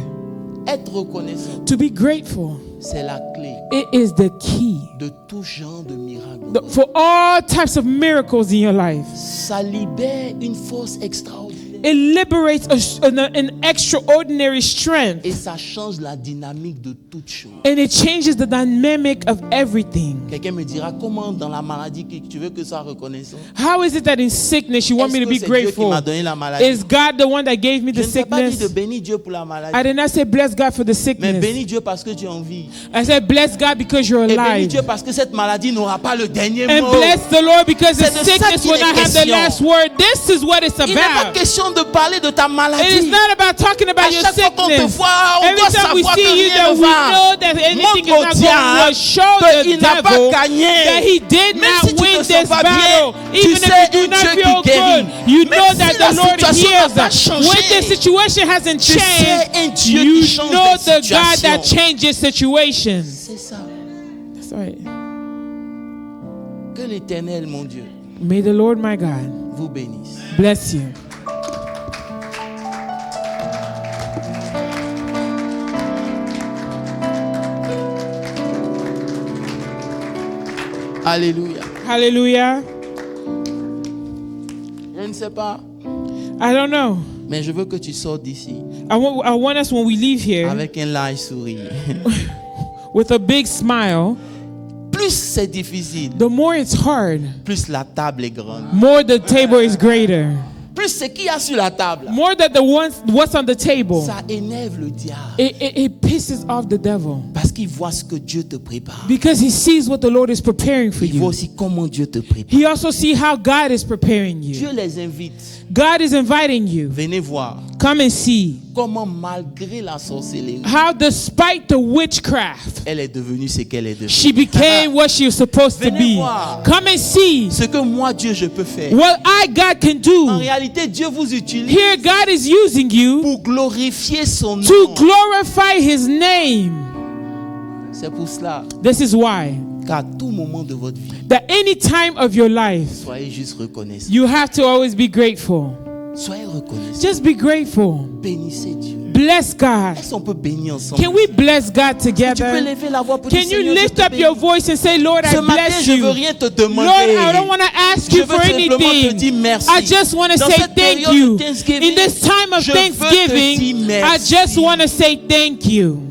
Être reconnaissant, to be grateful, c'est la clé it is the key de tout genre de miracle. for all types of miracles in your life. Ça libère une force extraordinaire It liberates an extraordinary strength, et ça change la dynamique de toute chose. and it changes the dynamic of everything. Quelqu'un me dira comment dans la maladie que tu veux que ça soit reconnaissant. How is it that in sickness you want me to be Est-ce que c'est Dieu qui grateful? m'a donné la maladie? Is God the one that gave me Je the ne t'ai pas dit sickness? de bénir Dieu pour la maladie, I did not say bless God for the mais sickness. bénis Dieu parce que tu es en vie. I said bless God because you're Et bénis alive. Dieu parce que cette maladie n'aura pas le dernier And mot. bless the Lord because the C'est de ça sickness qu'il will est not have the question. last word. This is what it's Il n'est pas about. question de parler de ta It is maladie. not about talking about À your chaque fois qu'on te sickness. voit, on Every doit time we savoir que see you, rien that ne we va. know that anything Montre is au not going diable to show the qu'il n'a pas devil gagné. that he did Même not si tu win te this sens pas battle. bien, tu Even if sais you do un not Dieu qui feel guérit. good, you Même know si that la the Lord situation n'a heals. pas changé, When the situation hasn't tu sais un changed, Dieu you qui change know des the God that situations. changes situations. C'est ça. That's right. Que l'Éternel, mon Dieu, May the Lord my God vous bénisse. bless you. Alléluia. Hallelujah. Je ne sais pas, I don't know. mais je veux que tu sortes d'ici I want us when we leave here avec un large sourire. with a big smile. Plus c'est difficile, The more it's hard, plus la table est grande. more the table is greater. Plus ce qu'il y a sur la table, More that what's on the table, ça énerve le diable. it pisses off the devil Parce qu'il voit ce que Dieu te prépare. because he sees what the Lord is preparing for Il voit you. aussi comment Dieu te prépare. He also sees how God is preparing you. Dieu les invite. God is inviting you. Venez voir Come and see comment malgré la sorcellerie, how despite the witchcraft, elle est devenue ce qu'elle est devenue. she became what she was supposed to Venez be. voir. Come and see Ce que moi, Dieu, je peux faire. what God can En do. réalité, Dieu vous utilise Here God is using you pour glorifier son to nom. glorify His name. C'est pour cela This is why qu'à tout moment de votre vie, that any time of your life, soyez juste reconnaissants. you have to always be grateful. Soyez reconnaissants. Just be grateful. Bénissez Dieu. Bless God. Est-ce qu'on peut bénir ensemble? Can we bless God Tu peux together? lever la voix pour dire, Can you Seigneur, je lift te up your bénis. voice and say, Lord, Ce I matin, bless je ne veux you. rien te demander. Lord, I don't want to ask Je you veux for simplement te anything. dire merci. I just want to Dans say cette période thank de you. Thanksgiving, In this time of je veux te dire Thanksgiving, I merci. just want to say thank you.